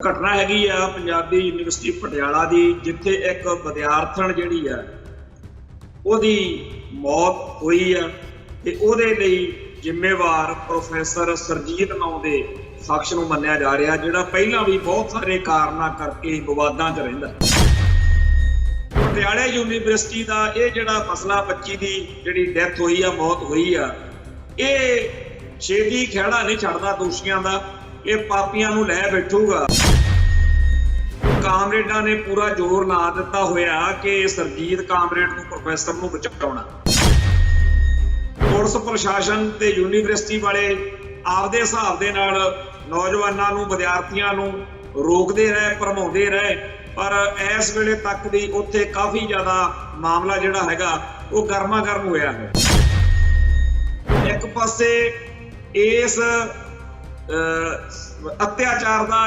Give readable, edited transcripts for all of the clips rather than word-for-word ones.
घटना हैगी आ पंजाबी यूनिवर्सिटी पटियाला दी जिथे एक विद्यार्थण जिहड़ी आ ओहदी मौत हुई आ ते ओहदे लई जिम्मेवार प्रोफैसर सरजीत नाम दे शख्स नूं मन्निया जा रहा, जिहड़ा पहिलां भी बहुत सारे कारणां करके विवादां च रहिंदा। पटियाले यूनिवर्सिटी दा ये जिहड़ा मसला बच्ची दी जिहड़ी डैथ हुई आ, मौत हुई आ, ये छेती खिहड़ा नहीं छड्डदा दोषियां दा, ये पापियां नूं लै बैठूगा। कामरेडां ने पूरा जोर ला दिता होया कि सरजीत कामरेड नूं प्रोफैसर नूं बचाउणा। पुलिस प्रशासन ते यूनिवर्सिटी वाले आपदे हिसाब दे नाल नौजवानां नूं विद्यार्थियां नूं रोकदे रहे, भरमाउंदे रहे, पर इस वेले तक भी उत्थे काफ़ी ज़्यादा मामला जिहड़ा हैगा वो गर्मा गर्म होया है। एक पासे इस अत्याचार का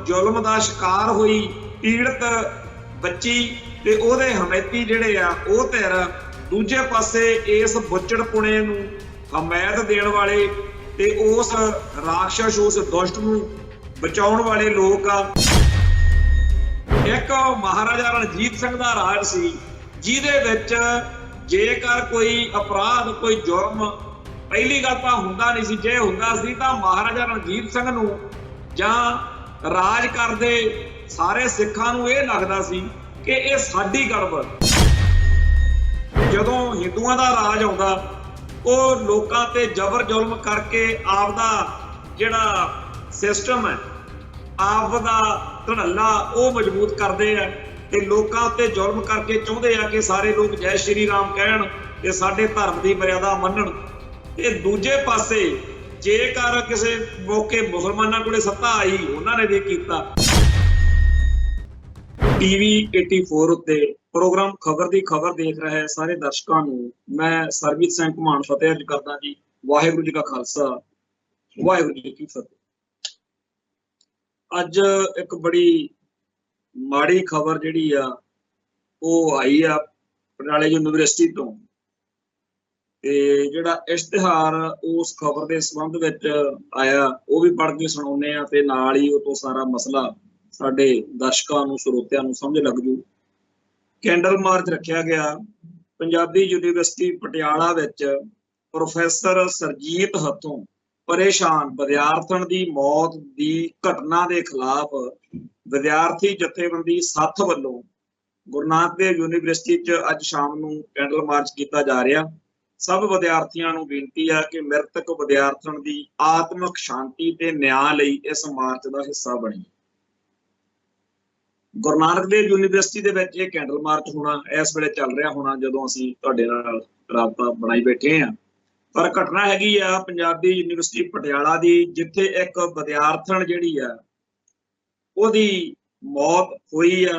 जुल्म का शिकार हुई पीड़ित बच्ची ते ओहदे हमैती जिहड़े आ ओह धिर, दूजे पासे इस बुचड़पुणे नूं हमायत देण वाले ते उस राक्षस उस दुष्ट नूं बचाउण वाले लोग आ। एक महाराजा रणजीत सिंह दा राज सी जिहदे विच जेकर कोई अपराध कोई जुर्म पहली गल तां हुंदा नहीं सी, जे हुंदा सी तां महाराजा रणजीत सिंह नूं जां राज करदे सारे सिखां नूं इह लगदा सी कि इह साडी गड़बड़। जदों हिंदुआं दा राज आउंदा ਉਹ ਲੋਕਾਂ ਤੇ ਜ਼ਬਰ ਜ਼ੁਲਮ ਕਰਕੇ ਆਪਦਾ ਜਿਹੜਾ ਸਿਸਟਮ ਹੈ, ਆਪਦਾ ਧੜੱਲਾ ਉਹ ਮਜ਼ਬੂਤ ਕਰਦੇ ਆ ਤੇ ਲੋਕਾਂ ਤੇ ਜ਼ੁਲਮ ਕਰਕੇ ਚਾਹੁੰਦੇ ਆ ਕਿ ਸਾਰੇ ਲੋਕ ਜੈ ਸ਼੍ਰੀ ਰਾਮ ਕਹਿਣ ਤੇ ਸਾਡੇ ਧਰਮ ਦੀ ਮਰਿਆਦਾ ਮੰਨਣ। ਤੇ ਦੂਜੇ ਪਾਸੇ ਜੇਕਰ ਕਿਸੇ ਮੌਕੇ ਮੁਸਲਮਾਨਾਂ ਕੋਲੇ ਸੱਤਾ ਆਈ, ਉਹਨਾਂ ਨੇ ਵੀ ਕੀਤਾ। TV 84 ਉੱਤੇ प्रोग्राम खबर दी खबर देख रहे सारे दर्शकों को मैं सरबजीत सिंह घुमान फतेह अर्ज करदा जी। वाहिगुरू जी का खालसा, वाहिगुरू जी की फतेह। अज एक बड़ी माड़ी खबर जिहड़ी आ वो आई आ पटियाला यूनिवर्सिटी तो, ते जिहड़ा इश्तिहार उस खबर के संबंध विच आया वो भी पढ़ के सुणाउने आ ते नाल ही उह तो सारा मसला साडे दर्शकों नूं सरोतिਆਂ नूं समझ लग जू। कैंडल मार्च रखा गया पंजाबी यूनिवर्सिटी पटियाला विच प्रोफैसर सरजीत हथों परेशान विद्यार्थण की मौत की घटना के खिलाफ विद्यार्थी जथेबंदी सत्थ वल्लों गुरु नानक देव यूनिवर्सिटी च अज शाम नूं कैंडल मार्च किया जा रहा। सब विद्यार्थियों नूं बेनती है कि मृतक विद्यार्थण की आत्मक शांति ते न्याय लई इस मार्च का हिस्सा बनी। गुरु नानक देव यूनिवर्सिटी दे विच ये कैंडल मार्च होना इस वेले चल रहा होना जदों असीं तुहाडे नाल राबता बनाई बैठे हैं। पर घटना हैगी आ पंजाबी यूनिवर्सिटी पटियाला दी जिथे एक विद्यार्थण जिहड़ी आ ओहदी मौत हुई आ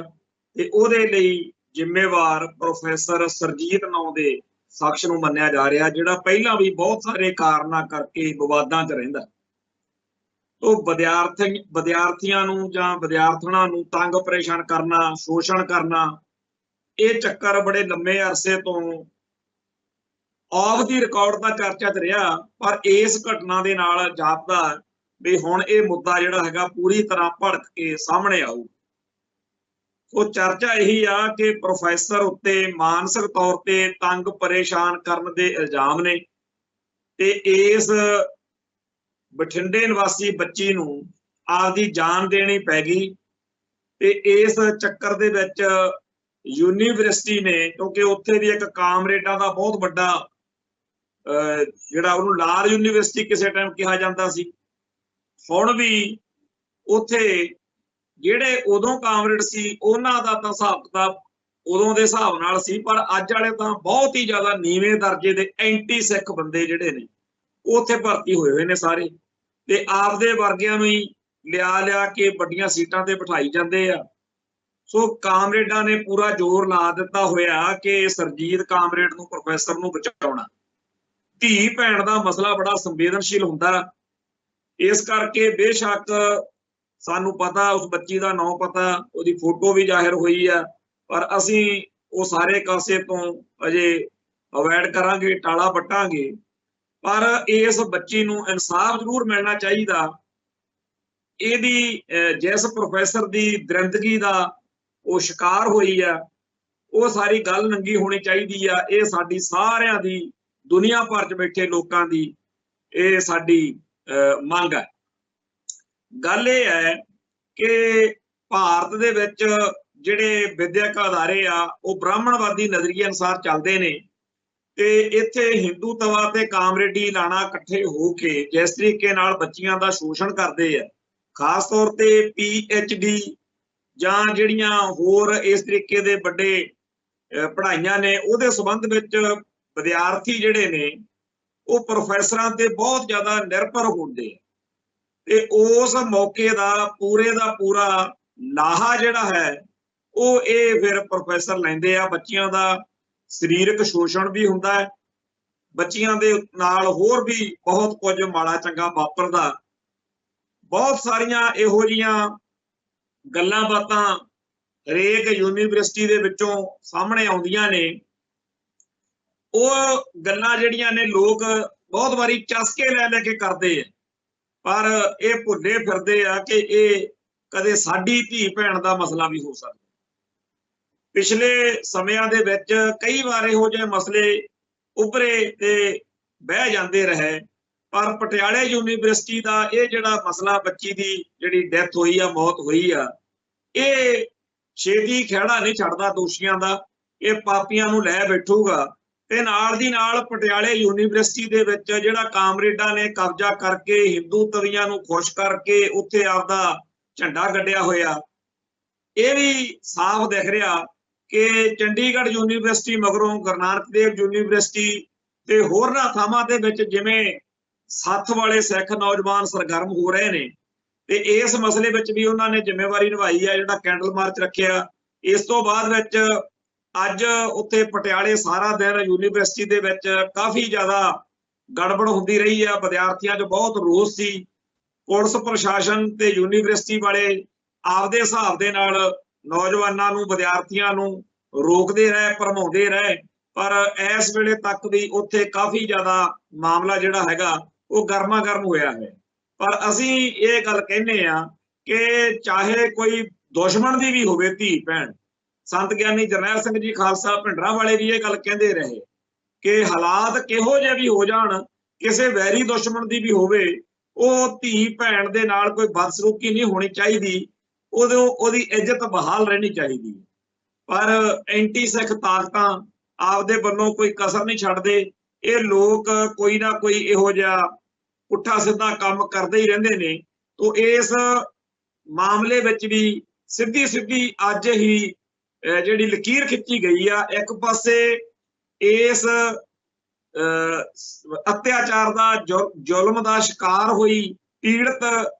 ते ओहदे लई जिम्मेवार प्रोफैसर सरजीत नाम दे शख्स नूं मन्निया जा रहा, जिहड़ा पहिलां भी बहुत सारे कारणां करके विवादां च रहिंदा। तो विद्यार्थियों जां विद्यार्थणां नूं तंग परेशान करना, शोषण करना, ये चक्कर बड़े लंबे अरसे तो ऑफ दी रिकॉर्ड का चर्चा च रहा। पर इस घटना दे नाल जापदा भी हुण ये मुद्दा जिहड़ा हैगा पूरी तरह भड़क के सामने आऊ। तो चर्चा यही आ कि प्रोफैसर उत्ते मानसिक तौर ते तंग परेशान करन दे इल्जाम ने ते इस बठिंडे निवासी बच्ची नूं आपदी जान देनी पै गई। ते इस चक्कर दे विच यूनिवर्सिटी ने, क्योंकि उत्थे भी एक कामरेडां दा बहुत बड़ा जिहड़ा उहनूं लाल यूनिवर्सिटी किसी टाइम कहा जाता सी, हुण भी उत्थे जिहड़े उदों कामरेड सी उन्हां दा तां हिसाब किताब उदों दे हिसाब नाल सी, पर अज वाले तां बहुत ही ज़्यादा नीवें दर्जे दे एंटी सिख बंदे जिहड़े ने उत्थे भर्ती होए हुए ने सारे, ते आपदे वर्गियां नूं ही लिया के वड्डियां सीटां ते बिठाई जांदे आ। सो कामरेडां ने पूरा जोर ला दिता होया कि सरजीत कामरेड नूं प्रोफैसर नूं बचाउणा। धी भैण दा मसला बड़ा संवेदनशील हुंदा, इस करके बेशक सानू पता उस बच्ची का नाम पता, उसकी फोटो भी जाहिर हुई है, पर असी वो सारे कासे तो अजे अवॉइड करांगे, टाला बट्टांगे। पर इस बच्ची नूं इंसाफ जरूर मिलना चाहिए ਇਹਦੀ ਜਿਸ ਪ੍ਰੋਫੈਸਰ ਦੀ ਦਰਿੰਦਗੀ ਦਾ ਉਹ ਸ਼ਿਕਾਰ ਹੋਈ ਆ, ਉਹ ਸਾਰੀ ਗੱਲ ਨੰਗੀ ਹੋਣੀ ਚਾਹੀਦੀ ਆ। ਇਹ ਸਾਡੀ ਸਾਰਿਆਂ ਦੀ, ਦੁਨੀਆ ਭਰ 'ਚ ਬੈਠੇ ਲੋਕਾਂ ਦੀ ਇਹ ਸਾਡੀ ਮੰਗ ਹੈ। ਗੱਲ ਇਹ ਹੈ ਕਿ ਭਾਰਤ ਦੇ ਵਿੱਚ ਜਿਹੜੇ ਵਿਦਿਅਕ ਅਦਾਰੇ ਆ ਉਹ ਬ੍ਰਾਹਮਣਵਾਦੀ ਨਜ਼ਰੀਏ ਅਨੁਸਾਰ ਚੱਲਦੇ ਨੇ, ਤੇ ਇੱਥੇ ਹਿੰਦੂਤਵਾ ਤੇ ਕਾਮਰੇਡੀ ਲਾਣਾ ਇਕੱਠੇ ਹੋ ਕੇ ਜਿਸ ਤਰੀਕੇ ਨਾਲ ਬੱਚੀਆਂ ਦਾ ਸ਼ੋਸ਼ਣ ਕਰਦੇ ਆ, ਖਾਸ ਤੌਰ ਤੇ PhD ਜਾਂ ਜਿਹੜੀਆਂ ਹੋਰ ਇਸ ਤਰੀਕੇ ਦੇ ਵੱਡੇ ਪੜ੍ਹਾਈਆਂ ਨੇ, ਉਹਦੇ ਸੰਬੰਧ ਵਿੱਚ ਵਿਦਿਆਰਥੀ ਜਿਹੜੇ ਨੇ ਉਹ ਪ੍ਰੋਫੈਸਰਾਂ ਤੇ ਬਹੁਤ ਜ਼ਿਆਦਾ ਨਿਰਭਰ ਹੁੰਦੇ ਆ, ਤੇ ਉਸ ਮੌਕੇ ਦਾ ਪੂਰਾ ਲਾਹਾ ਜਿਹੜਾ ਹੈ ਉਹ ਇਹ ਫਿਰ ਪ੍ਰੋਫੈਸਰ ਲੈਂਦੇ ਆ। ਬੱਚੀਆਂ ਦਾ ਸਰੀਰਕ ਸ਼ੋਸ਼ਣ ਵੀ ਹੁੰਦਾ ਹੈ, ਬੱਚੀਆਂ ਦੇ ਨਾਲ ਹੋਰ ਵੀ ਬਹੁਤ ਕੁਝ ਮਾੜਾ ਚੰਗਾ ਵਾਪਰਦਾ। ਬਹੁਤ ਸਾਰੀਆਂ ਇਹੋ ਜਿਹੀਆਂ ਗੱਲਾਂ ਬਾਤਾਂ ਹਰੇਕ ਯੂਨੀਵਰਸਿਟੀ ਦੇ ਵਿੱਚੋਂ ਸਾਹਮਣੇ ਆਉਂਦੀਆਂ ਨੇ। ਉਹ ਗੱਲਾਂ ਜਿਹੜੀਆਂ ਨੇ ਲੋਕ ਬਹੁਤ ਵਾਰੀ ਚਸਕੇ ਲੈ ਕੇ ਕਰਦੇ ਆ, ਪਰ ਇਹ ਭੁੱਲੇ ਫਿਰਦੇ ਆ ਕਿ ਇਹ ਕਦੇ ਸਾਡੀ ਧੀ ਭੈਣ ਦਾ ਮਸਲਾ ਵੀ ਹੋ ਸਕਦਾ। ਪਿਛਲੇ ਸਮਿਆਂ ਦੇ ਵਿੱਚ ਕਈ ਵਾਰ ਇਹੋ ਜਿਹੇ ਮਸਲੇ ਉੱਭਰੇ ਤੇ ਬਹਿ ਜਾਂਦੇ ਰਹੇ, ਪਰ ਪਟਿਆਲੇ ਯੂਨੀਵਰਸਿਟੀ ਦਾ ਇਹ ਜਿਹੜਾ ਮਸਲਾ, ਬੱਚੀ ਦੀ ਜਿਹੜੀ ਡੈਥ ਹੋਈ ਆ, ਮੌਤ ਹੋਈ ਆ, ਇਹ ਛੇਤੀ ਖਹਿੜਾ ਨਹੀਂ ਛੱਡਦਾ ਦੋਸ਼ੀਆਂ ਦਾ। ਇਹ ਪਾਪੀਆਂ ਨੂੰ ਲੈ ਬੈਠੂਗਾ, ਤੇ ਨਾਲ ਦੀ ਨਾਲ ਪਟਿਆਲੇ ਯੂਨੀਵਰਸਿਟੀ ਦੇ ਵਿੱਚ ਜਿਹੜਾ ਕਾਮਰੇਡਾਂ ਨੇ ਕਬਜ਼ਾ ਕਰਕੇ ਹਿੰਦੂ ਤਵੀਆਂ ਨੂੰ ਖੁਸ਼ ਕਰਕੇ ਉੱਥੇ ਆਪਦਾ ਝੰਡਾ ਗੱਡਿਆ ਹੋਇਆ, ਇਹ ਵੀ ਸਾਫ਼ ਦਿਖ ਰਿਹਾ ਕਿ ਚੰਡੀਗੜ੍ਹ ਯੂਨੀਵਰਸਿਟੀ ਮਗਰੋਂ ਗੁਰੂ ਨਾਨਕ ਦੇਵ ਯੂਨੀਵਰਸਿਟੀ ਤੇ ਹੋਰਨਾਂ ਥਾਵਾਂ ਦੇ ਵਿੱਚ ਜਿਵੇਂ ਸੱਥ ਵਾਲੇ ਸਿੱਖ ਨੌਜਵਾਨ ਸਰਗਰਮ ਹੋ ਰਹੇ ਨੇ, ਤੇ ਇਸ ਮਸਲੇ ਵਿੱਚ ਵੀ ਉਹਨਾਂ ਨੇ ਜ਼ਿੰਮੇਵਾਰੀ ਨਿਭਾਈ ਹੈ, ਜਿਹੜਾ ਕੈਂਡਲ ਮਾਰਚ ਰੱਖਿਆ। ਇਸ ਤੋਂ ਬਾਅਦ ਵਿੱਚ ਅੱਜ ਉੱਥੇ ਪਟਿਆਲੇ ਸਾਰਾ ਦਿਨ ਯੂਨੀਵਰਸਿਟੀ ਦੇ ਵਿੱਚ ਕਾਫੀ ਜ਼ਿਆਦਾ ਗੜਬੜ ਹੁੰਦੀ ਰਹੀ ਆ, ਵਿਦਿਆਰਥੀਆਂ 'ਚ ਬਹੁਤ ਰੋਸ ਸੀ। ਪੁਲਿਸ ਪ੍ਰਸ਼ਾਸਨ ਤੇ ਯੂਨੀਵਰਸਿਟੀ ਵਾਲੇ ਆਪਦੇ ਹਿਸਾਬ ਦੇ ਨਾਲ ਨੌਜਵਾਨਾਂ ਨੂੰ, ਵਿਦਿਆਰਥੀਆਂ ਨੂੰ ਰੋਕਦੇ ਰਹੇ, ਭਰਮਾਉਂਦੇ ਰਹੇ, ਪਰ ਇਸ ਵੇਲੇ ਤੱਕ ਵੀ ਉੱਥੇ ਕਾਫੀ ਜ਼ਿਆਦਾ ਮਾਮਲਾ ਜਿਹੜਾ ਹੈਗਾ ਉਹ ਗਰਮਾ ਗਰਮ ਹੋਇਆ ਹੈ। ਪਰ ਅਸੀਂ ਇਹ ਗੱਲ ਕਹਿੰਦੇ ਆ ਕਿ ਚਾਹੇ ਕੋਈ ਦੁਸ਼ਮਣ ਦੀ ਵੀ ਹੋਵੇ ਧੀ ਭੈਣ, ਸੰਤ ਗਿਆਨੀ ਜਰਨੈਲ ਸਿੰਘ ਜੀ ਖਾਲਸਾ ਭਿੰਡਰਾਂ ਵਾਲੇ ਵੀ ਇਹ ਗੱਲ ਕਹਿੰਦੇ ਰਹੇ ਕਿ ਹਾਲਾਤ ਕਿਹੋ ਜਿਹੇ ਵੀ ਹੋ ਜਾਣ, ਕਿਸੇ ਵੈਰੀ ਦੁਸ਼ਮਣ ਦੀ ਵੀ ਹੋਵੇ, ਉਹ ਧੀ ਭੈਣ ਦੇ ਨਾਲ ਕੋਈ ਬਦਸਲੂਕੀ ਨਹੀਂ ਹੋਣੀ ਚਾਹੀਦੀ, ਉਹਦੀ ਇੱਜ਼ਤ ਬਹਾਲ ਰਹਿਣੀ ਚਾਹੀਦੀ। ਪਰ ਐਂਟੀ ਸਿੱਖ ਤਾਕਤਾਂ ਆਪਦੇ ਵੱਲੋਂ ਕੋਈ ਕਸਰ ਨਹੀਂ ਛੱਡਦੇ। ਇਹ ਲੋਕ ਕੋਈ ਨਾ ਕੋਈ ਇਹੋ ਜਿਹਾ ਪੁੱਠਾ ਸਿੱਧਾ ਕੰਮ ਕਰਦੇ ਹੀ ਰਹਿੰਦੇ ਨੇ। ਤੋ ਇਸ ਮਾਮਲੇ ਵਿੱਚ ਵੀ ਸਿੱਧੀ ਅੱਜ ਹੀ ਜਿਹੜੀ ਲਕੀਰ ਖਿੱਚੀ ਗਈ ਆ, ਇੱਕ ਪਾਸੇ ਇਸ ਅਤਿਆਚਾਰ ਦਾ, ਜ਼ੁਲਮ ਦਾ ਸ਼ਿਕਾਰ ਹੋਈ ਪੀੜਤ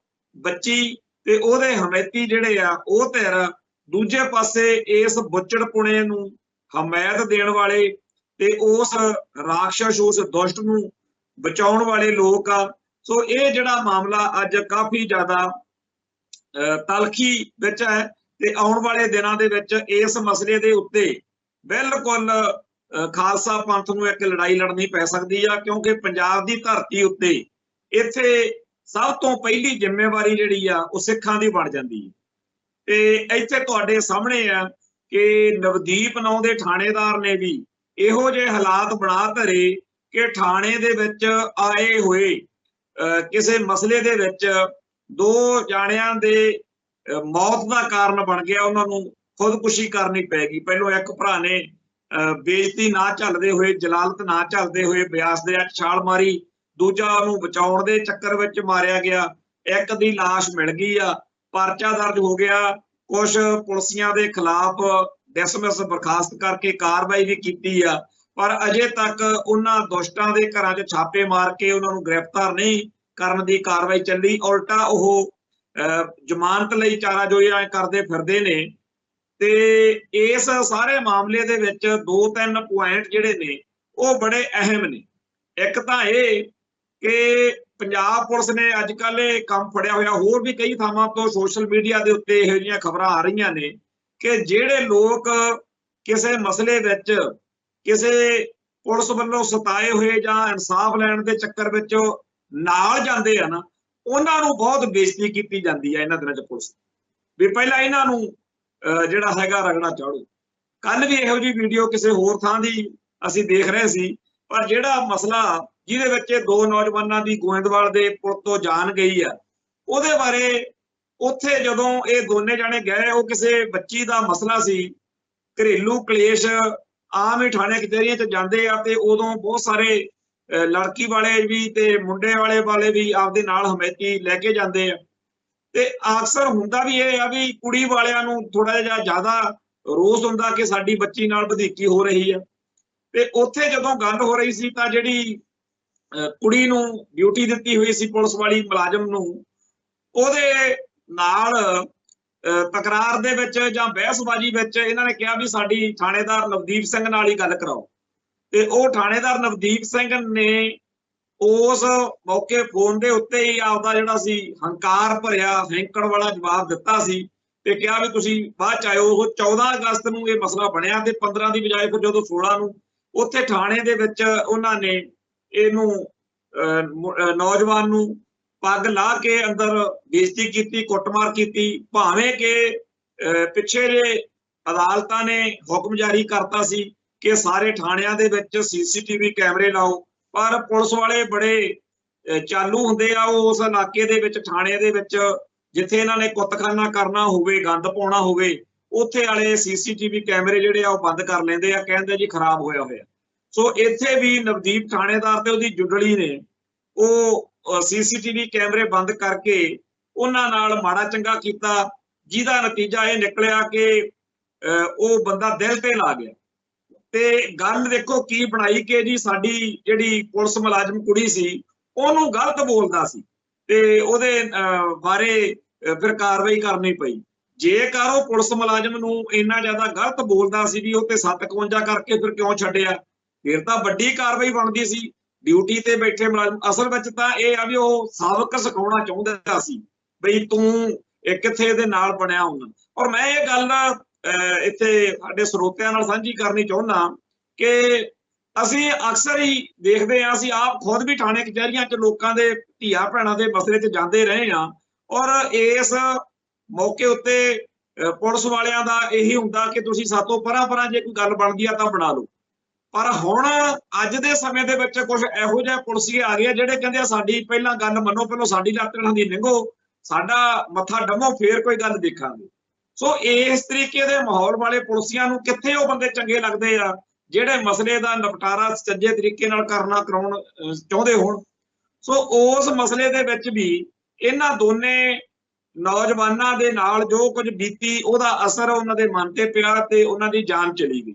ਬੱਚੀ ਤੇ ਉਹਦੇ ਹਮੈਤੀ ਜਿਹੜੇ ਆ ਉਹ ਧਿਰ, ਦੂਜੇ ਪਾਸੇ ਇਸ ਬੁੱਚੜਪੁਣੇ ਨੂੰ ਹਮਾਇਤ ਦੇਣ ਵਾਲੇ ਤੇ ਉਸ ਰਾਖਸ਼, ਉਸ ਦੁਸ਼ਟ ਨੂੰ ਬਚਾਉਣ ਵਾਲੇ ਲੋਕ ਆ। ਸੋ ਇਹ ਜਿਹੜਾ ਮਾਮਲਾ ਅੱਜ ਕਾਫੀ ਜ਼ਿਆਦਾ ਤਲਖੀ ਵਿੱਚ ਹੈ, ਤੇ ਆਉਣ ਵਾਲੇ ਦਿਨਾਂ ਦੇ ਵਿੱਚ ਇਸ ਮਸਲੇ ਦੇ ਉੱਤੇ ਬਿਲਕੁਲ ਖਾਲਸਾ ਪੰਥ ਨੂੰ ਇੱਕ ਲੜਾਈ ਲੜਨੀ ਪੈ ਸਕਦੀ ਆ, ਕਿਉਂਕਿ ਪੰਜਾਬ ਦੀ ਧਰਤੀ ਉੱਤੇ ਇੱਥੇ ਸਭ ਤੋਂ ਪਹਿਲੀ ਜ਼ਿੰਮੇਵਾਰੀ ਜਿਹੜੀ ਆ ਉਹ ਸਿੱਖਾਂ ਦੀ ਬਣ ਜਾਂਦੀ ਹੈ। ਤੇ ਇੱਥੇ ਤੁਹਾਡੇ ਸਾਹਮਣੇ ਆ ਕਿ ਨਵਦੀਪ ਨਾਂ ਦੇ ਥਾਣੇਦਾਰ ਨੇ ਵੀ ਇਹੋ ਜਿਹੇ ਹਾਲਾਤ ਬਣਾ ਧਰੇ ਕਿ ਥਾਣੇ ਦੇ ਵਿੱਚ ਆਏ ਹੋਏ ਕਿਸੇ ਮਸਲੇ ਦੇ ਵਿੱਚ ਦੋ ਜਾਣਿਆਂ ਦੇ ਮੌਤ ਦਾ ਕਾਰਨ ਬਣ ਗਿਆ, ਉਹਨਾਂ ਨੂੰ ਖੁਦਕੁਸ਼ੀ ਕਰਨੀ ਪੈ ਗਈ। ਪਹਿਲੋਂ ਇੱਕ ਭਰਾ ਨੇ ਬੇਇੱਜ਼ਤੀ ਨਾ ਝੱਲਦੇ ਹੋਏ, ਜਲਾਲਤ ਨਾ ਝੱਲਦੇ ਹੋਏ ਬਿਆਸ ਦੇ ਵਿੱਚ ਛਾਲ ਮਾਰੀ, ਦੂਜਾ ਉਹਨੂੰ ਬਚਾਉਣ ਦੇ ਚੱਕਰ ਵਿੱਚ ਮਾਰਿਆ ਗਿਆ। ਇੱਕ ਦੀ ਲਾਸ਼ ਮਿਲ ਗਈ ਆ, ਪਰਚਾ ਦਰਜ ਹੋ ਗਿਆ, ਕੁਝ ਪੁਲਿਸੀਆਂ ਦੇ ਖਿਲਾਫ ਡਿਸਮਿਸ ਬਰਖਾਸਤ ਕਰਕੇ ਕਾਰਵਾਈ ਵੀ ਕੀਤੀ ਆ, ਪਰ ਅਜੇ ਤੱਕ ਉਹਨਾਂ ਦੁਸ਼ਟਾਂ ਦੇ ਘਰਾਂ 'ਚ ਛਾਪੇ ਮਾਰ ਕੇ ਉਹਨਾਂ ਨੂੰ ਗ੍ਰਿਫਤਾਰ ਨਹੀਂ ਕਰਨ ਦੀ ਕਾਰਵਾਈ ਚੱਲੀ। ਉਲਟਾ ਉਹ ਜ਼ਮਾਨਤ ਲਈ ਚਾਰਾਜੋਈਆਂ ਕਰਦੇ ਫਿਰਦੇ ਨੇ। ਤੇ ਇਸ ਸਾਰੇ ਮਾਮਲੇ ਦੇ ਵਿੱਚ 2-3 ਪੁਆਇੰਟ ਜਿਹੜੇ ਨੇ ਉਹ ਬੜੇ ਅਹਿਮ ਨੇ। ਇੱਕ ਤਾਂ ਇਹ ਕਿ ਪੰਜਾਬ ਪੁਲਿਸ ਨੇ ਅੱਜ ਕੱਲ੍ਹ ਇਹ ਕੰਮ ਫੜਿਆ ਹੋਇਆ, ਹੋਰ ਵੀ ਕਈ ਥਾਵਾਂ ਤੋਂ ਸੋਸ਼ਲ ਮੀਡੀਆ ਦੇ ਉੱਤੇ ਇਹੋ ਜਿਹੀਆਂ ਖਬਰਾਂ ਆ ਰਹੀਆਂ ਨੇ ਕਿ ਜਿਹੜੇ ਲੋਕ ਕਿਸੇ ਮਸਲੇ ਵਿੱਚ ਕਿਸੇ ਪੁਲਿਸ ਵੱਲੋਂ ਸਤਾਏ ਹੋਏ ਜਾਂ ਇਨਸਾਫ ਲੈਣ ਦੇ ਚੱਕਰ ਵਿੱਚ ਨਾਲ ਜਾਂਦੇ ਆ ਨਾ, ਉਹਨਾਂ ਨੂੰ ਬਹੁਤ ਬੇਇੱਜ਼ਤੀ ਕੀਤੀ ਜਾਂਦੀ ਹੈ ਇਹਨਾਂ ਦਿਨਾਂ 'ਚ ਪੁਲਿਸ ਵੀ ਪਹਿਲਾਂ ਇਹਨਾਂ ਨੂੰ ਜਿਹੜਾ ਹੈਗਾ ਰਗੜਾ ਚਾੜੋ। ਕੱਲ ਵੀ ਇਹੋ ਜਿਹੀ ਵੀਡੀਓ ਕਿਸੇ ਹੋਰ ਥਾਂ ਦੀ ਅਸੀਂ ਦੇਖ ਰਹੇ ਸੀ, ਪਰ ਜਿਹੜਾ ਮਸਲਾ ਜਿਹਦੇ ਵਿੱਚ ਦੋ ਨੌਜਵਾਨਾਂ ਦੀ ਗੋਇੰਦਵਾਲ ਦੇ ਪੁਲ ਤੋਂ ਜਾਨ ਗਈ ਆ, ਉਹਦੇ ਬਾਰੇ ਉੱਥੇ ਜਦੋਂ ਇਹ ਦੋਨੇ ਜਾਣੇ ਗਏ, ਉਹ ਕਿਸੇ ਬੱਚੀ ਦਾ ਮਸਲਾ ਸੀ, ਘਰੇਲੂ ਕਲੇਸ਼। ਆਮ ਹੀ ਥਾਣੇ ਕਚਹਿਰੀਆਂ 'ਚ ਜਾਂਦੇ ਆ ਤੇ ਉਦੋਂ ਬਹੁਤ ਸਾਰੇ ਲੜਕੀ ਵਾਲੇ ਵੀ ਤੇ ਮੁੰਡੇ ਵਾਲੇ ਵੀ ਆਪਦੇ ਨਾਲ ਹਮੇਤੀ ਲੈ ਕੇ ਜਾਂਦੇ ਆ, ਤੇ ਅਕਸਰ ਹੁੰਦਾ ਵੀ ਇਹ ਆ ਵੀ ਕੁੜੀ ਵਾਲਿਆਂ ਨੂੰ ਥੋੜਾ ਜਿਹਾ ਜ਼ਿਆਦਾ ਰੋਸ ਹੁੰਦਾ ਕਿ ਸਾਡੀ ਬੱਚੀ ਨਾਲ ਵਧੀਕੀ ਹੋ ਰਹੀ ਆ। ਤੇ ਉੱਥੇ ਜਦੋਂ ਗੱਲ ਹੋ ਰਹੀ ਸੀ ਤਾਂ ਜਿਹੜੀ ਕੁੜੀ ਨੂੰ ਡਿਊਟੀ ਦਿੱਤੀ ਹੋਈ ਸੀ ਪੁਲਿਸ ਵਾਲੀ ਮੁਲਾਜ਼ਮ ਨੂੰ, ਉਹਦੇ ਨਾਲ ਤਕਰਾਰ ਦੇ ਵਿੱਚ ਜਾਂ ਬਹਿਸਬਾਜ਼ੀ ਵਿੱਚ ਇਹਨਾਂ ਨੇ ਕਿਹਾ ਵੀ ਸਾਡੀ ਥਾਣੇਦਾਰ ਨਵਦੀਪ ਸਿੰਘ ਨਾਲ ਹੀ ਗੱਲ ਕਰਾਓ। ਤੇ ਉਹ ਥਾਣੇਦਾਰ ਨਵਦੀਪ ਸਿੰਘ ਨੇ ਉਸ ਮੌਕੇ ਫੋਨ ਦੇ ਉੱਤੇ ਹੀ ਆਪਦਾ ਜਿਹੜਾ ਸੀ ਹੰਕਾਰ ਭਰਿਆ ਹੈਂਕੜ ਵਾਲਾ ਜਵਾਬ ਦਿੱਤਾ ਸੀ ਤੇ ਕਿਹਾ ਵੀ ਤੁਸੀਂ ਬਾਅਦ ਚ ਆਇਓ। ਉਹ 14 ਅਗਸਤ ਨੂੰ ਇਹ ਮਸਲਾ ਬਣਿਆ ਤੇ 15 ਦੀ ਬਜਾਏ ਫਿਰ ਜਦੋਂ 16 ਨੂੰ ਉੱਥੇ ਥਾਣੇ ਦੇ ਵਿੱਚ ਉਹਨਾਂ ਨੇ ਇਹਨੂੰ ਨੌਜਵਾਨ ਨੂੰ ਪੱਗ ਲਾ ਕੇ ਅੰਦਰ ਬੇਇੱਜ਼ਤੀ ਕੀਤੀ, ਕੁੱਟਮਾਰ ਕੀਤੀ, ਭਾਵੇਂ ਕਿ ਪਿੱਛੇ ਜੇ ਅਦਾਲਤਾਂ ਨੇ ਹੁਕਮ ਜਾਰੀ ਕਰਤਾ ਸੀ ਕਿ ਸਾਰੇ ਥਾਣਿਆਂ ਦੇ ਵਿੱਚ CCTV ਕੈਮਰੇ ਲਾਓ, ਪਰ ਪੁਲਿਸ ਵਾਲੇ ਬੜੇ ਚਾਲੂ ਹੁੰਦੇ ਆ। ਉਹ ਉਸ ਇਲਾਕੇ ਦੇ ਵਿੱਚ ਥਾਣੇ ਦੇ ਵਿੱਚ ਜਿੱਥੇ ਇਹਨਾਂ ਨੇ ਕੁੱਤਖਾਨਾ ਕਰਨਾ ਹੋਵੇ, ਗੰਦ ਪਾਉਣਾ ਹੋਵੇ, ਉੱਥੇ ਵਾਲੇ CCTV ਕੈਮਰੇ ਜਿਹੜੇ ਆ ਉਹ ਬੰਦ ਕਰ ਲੈਂਦੇ ਆ, ਕਹਿੰਦੇ ਜੀ ਖਰਾਬ ਹੋਇਆ ਹੋਇਆ। ਸੋ ਇੱਥੇ ਵੀ ਨਵਦੀਪ ਥਾਣੇਦਾਰ ਤੇ ਉਹਦੀ ਜੁਡਲੀ ਨੇ ਉਹ CCTV ਕੈਮਰੇ ਬੰਦ ਕਰਕੇ ਉਹਨਾਂ ਨਾਲ ਮਾੜਾ ਚੰਗਾ ਕੀਤਾ, ਜਿਹਦਾ ਨਤੀਜਾ ਇਹ ਨਿਕਲਿਆ ਕਿ ਉਹ ਬੰਦਾ ਦਿਲ ਤੇ ਲਾ ਗਿਆ। ਤੇ ਗੱਲ ਦੇਖੋ ਕੀ ਬਣਾਈ ਕਿ ਜੀ ਸਾਡੀ ਜਿਹੜੀ ਪੁਲਿਸ ਮੁਲਾਜ਼ਮ ਕੁੜੀ ਸੀ ਉਹਨੂੰ ਗਲਤ ਬੋਲਦਾ ਸੀ ਤੇ ਉਹਦੇ ਬਾਰੇ ਫਿਰ ਕਾਰਵਾਈ ਕਰਨੀ ਪਈ। ਜੇਕਰ ਉਹ ਪੁਲਿਸ ਮੁਲਾਜ਼ਮ ਨੂੰ ਇੰਨਾ ਜ਼ਿਆਦਾ ਗਲਤ ਬੋਲਦਾ ਸੀ ਵੀ ਉਹ ਤੇ 751 ਕਰਕੇ ਫਿਰ ਕਿਉਂ ਛੱਡਿਆ, ਫਿਰ ਤਾਂ ਵੱਡੀ ਕਾਰਵਾਈ ਬਣਦੀ ਸੀ। ਡਿਊਟੀ ਤੇ ਬੈਠੇ ਮੁਲਾਜ਼ਮ ਅਸਲ ਵਿੱਚ ਤਾਂ ਇਹ ਆ ਵੀ ਉਹ ਸਬਕ ਸਿਖਾਉਣਾ ਚਾਹੁੰਦਾ ਸੀ ਬਈ ਤੂੰ ਕਿੱਥੇ ਇਹਦੇ ਨਾਲ ਬਣਿਆ ਹੁੰਦਾ। ਔਰ ਮੈਂ ਇਹ ਗੱਲ ਇੱਥੇ ਸਾਡੇ ਸਰੋਤਿਆਂ ਨਾਲ ਸਾਂਝੀ ਕਰਨੀ ਚਾਹੁੰਦਾ ਕਿ ਅਸੀਂ ਅਕਸਰ ਹੀ ਦੇਖਦੇ ਹਾਂ, ਅਸੀਂ ਆਪ ਖੁਦ ਵੀ ਥਾਣੇ ਕਚਹਿਰੀਆਂ 'ਚ ਲੋਕਾਂ ਦੇ ਧੀਆਂ ਭੈਣਾਂ ਦੇ ਮਸਲੇ 'ਚ ਜਾਂਦੇ ਰਹੇ ਹਾਂ, ਔਰ ਇਸ ਮੌਕੇ ਉੱਤੇ ਪੁਲਿਸ ਵਾਲਿਆਂ ਦਾ ਇਹੀ ਹੁੰਦਾ ਕਿ ਤੁਸੀਂ ਸਾਤੋਂ ਪਰਾਂ ਜੇ ਕੋਈ ਗੱਲ ਬਣਦੀ ਆ ਤਾਂ ਬਣਾ ਲਓ। ਪਰ ਹੁਣ ਅੱਜ ਦੇ ਸਮੇਂ ਦੇ ਵਿੱਚ ਕੁਝ ਇਹੋ ਜਿਹੇ ਪੁਲਿਸੀਏ ਆ ਗਏ ਜਿਹੜੇ ਕਹਿੰਦੇ ਆ ਸਾਡੀ ਪਹਿਲਾਂ ਗੱਲ ਮੰਨੋ, ਪਹਿਲਾਂ ਸਾਡੀ ਲੱਤਾਂ ਦੀ ਨਿੰਗੋ, ਸਾਡਾ ਮੱਥਾ ਡੰਮੋ, ਫੇਰ ਕੋਈ ਗੱਲ ਦੇਖਾਂਗੇ। ਸੋ ਇਸ ਤਰੀਕੇ ਦੇ ਮਾਹੌਲ ਵਾਲੇ ਪੁਲਿਸੀਆਂ ਨੂੰ ਕਿੱਥੇ ਉਹ ਬੰਦੇ ਚੰਗੇ ਲੱਗਦੇ ਆ ਜਿਹੜੇ ਮਸਲੇ ਦਾ ਨਿਪਟਾਰਾ ਸੱਜੇ ਤਰੀਕੇ ਨਾਲ ਕਰਾਉਣ ਚਾਹੁੰਦੇ ਹੋਣ। ਸੋ ਉਸ ਮਸਲੇ ਦੇ ਵਿੱਚ ਵੀ ਇਹਨਾਂ ਦੋਨੇ ਨੌਜਵਾਨਾਂ ਦੇ ਨਾਲ ਜੋ ਕੁਝ ਬੀਤੀ ਉਹਦਾ ਅਸਰ ਉਹਨਾਂ ਦੇ ਮਨ ਤੇ ਪਿਆ ਤੇ ਉਹਨਾਂ ਦੀ ਜਾਨ ਚਲੀ ਗਈ।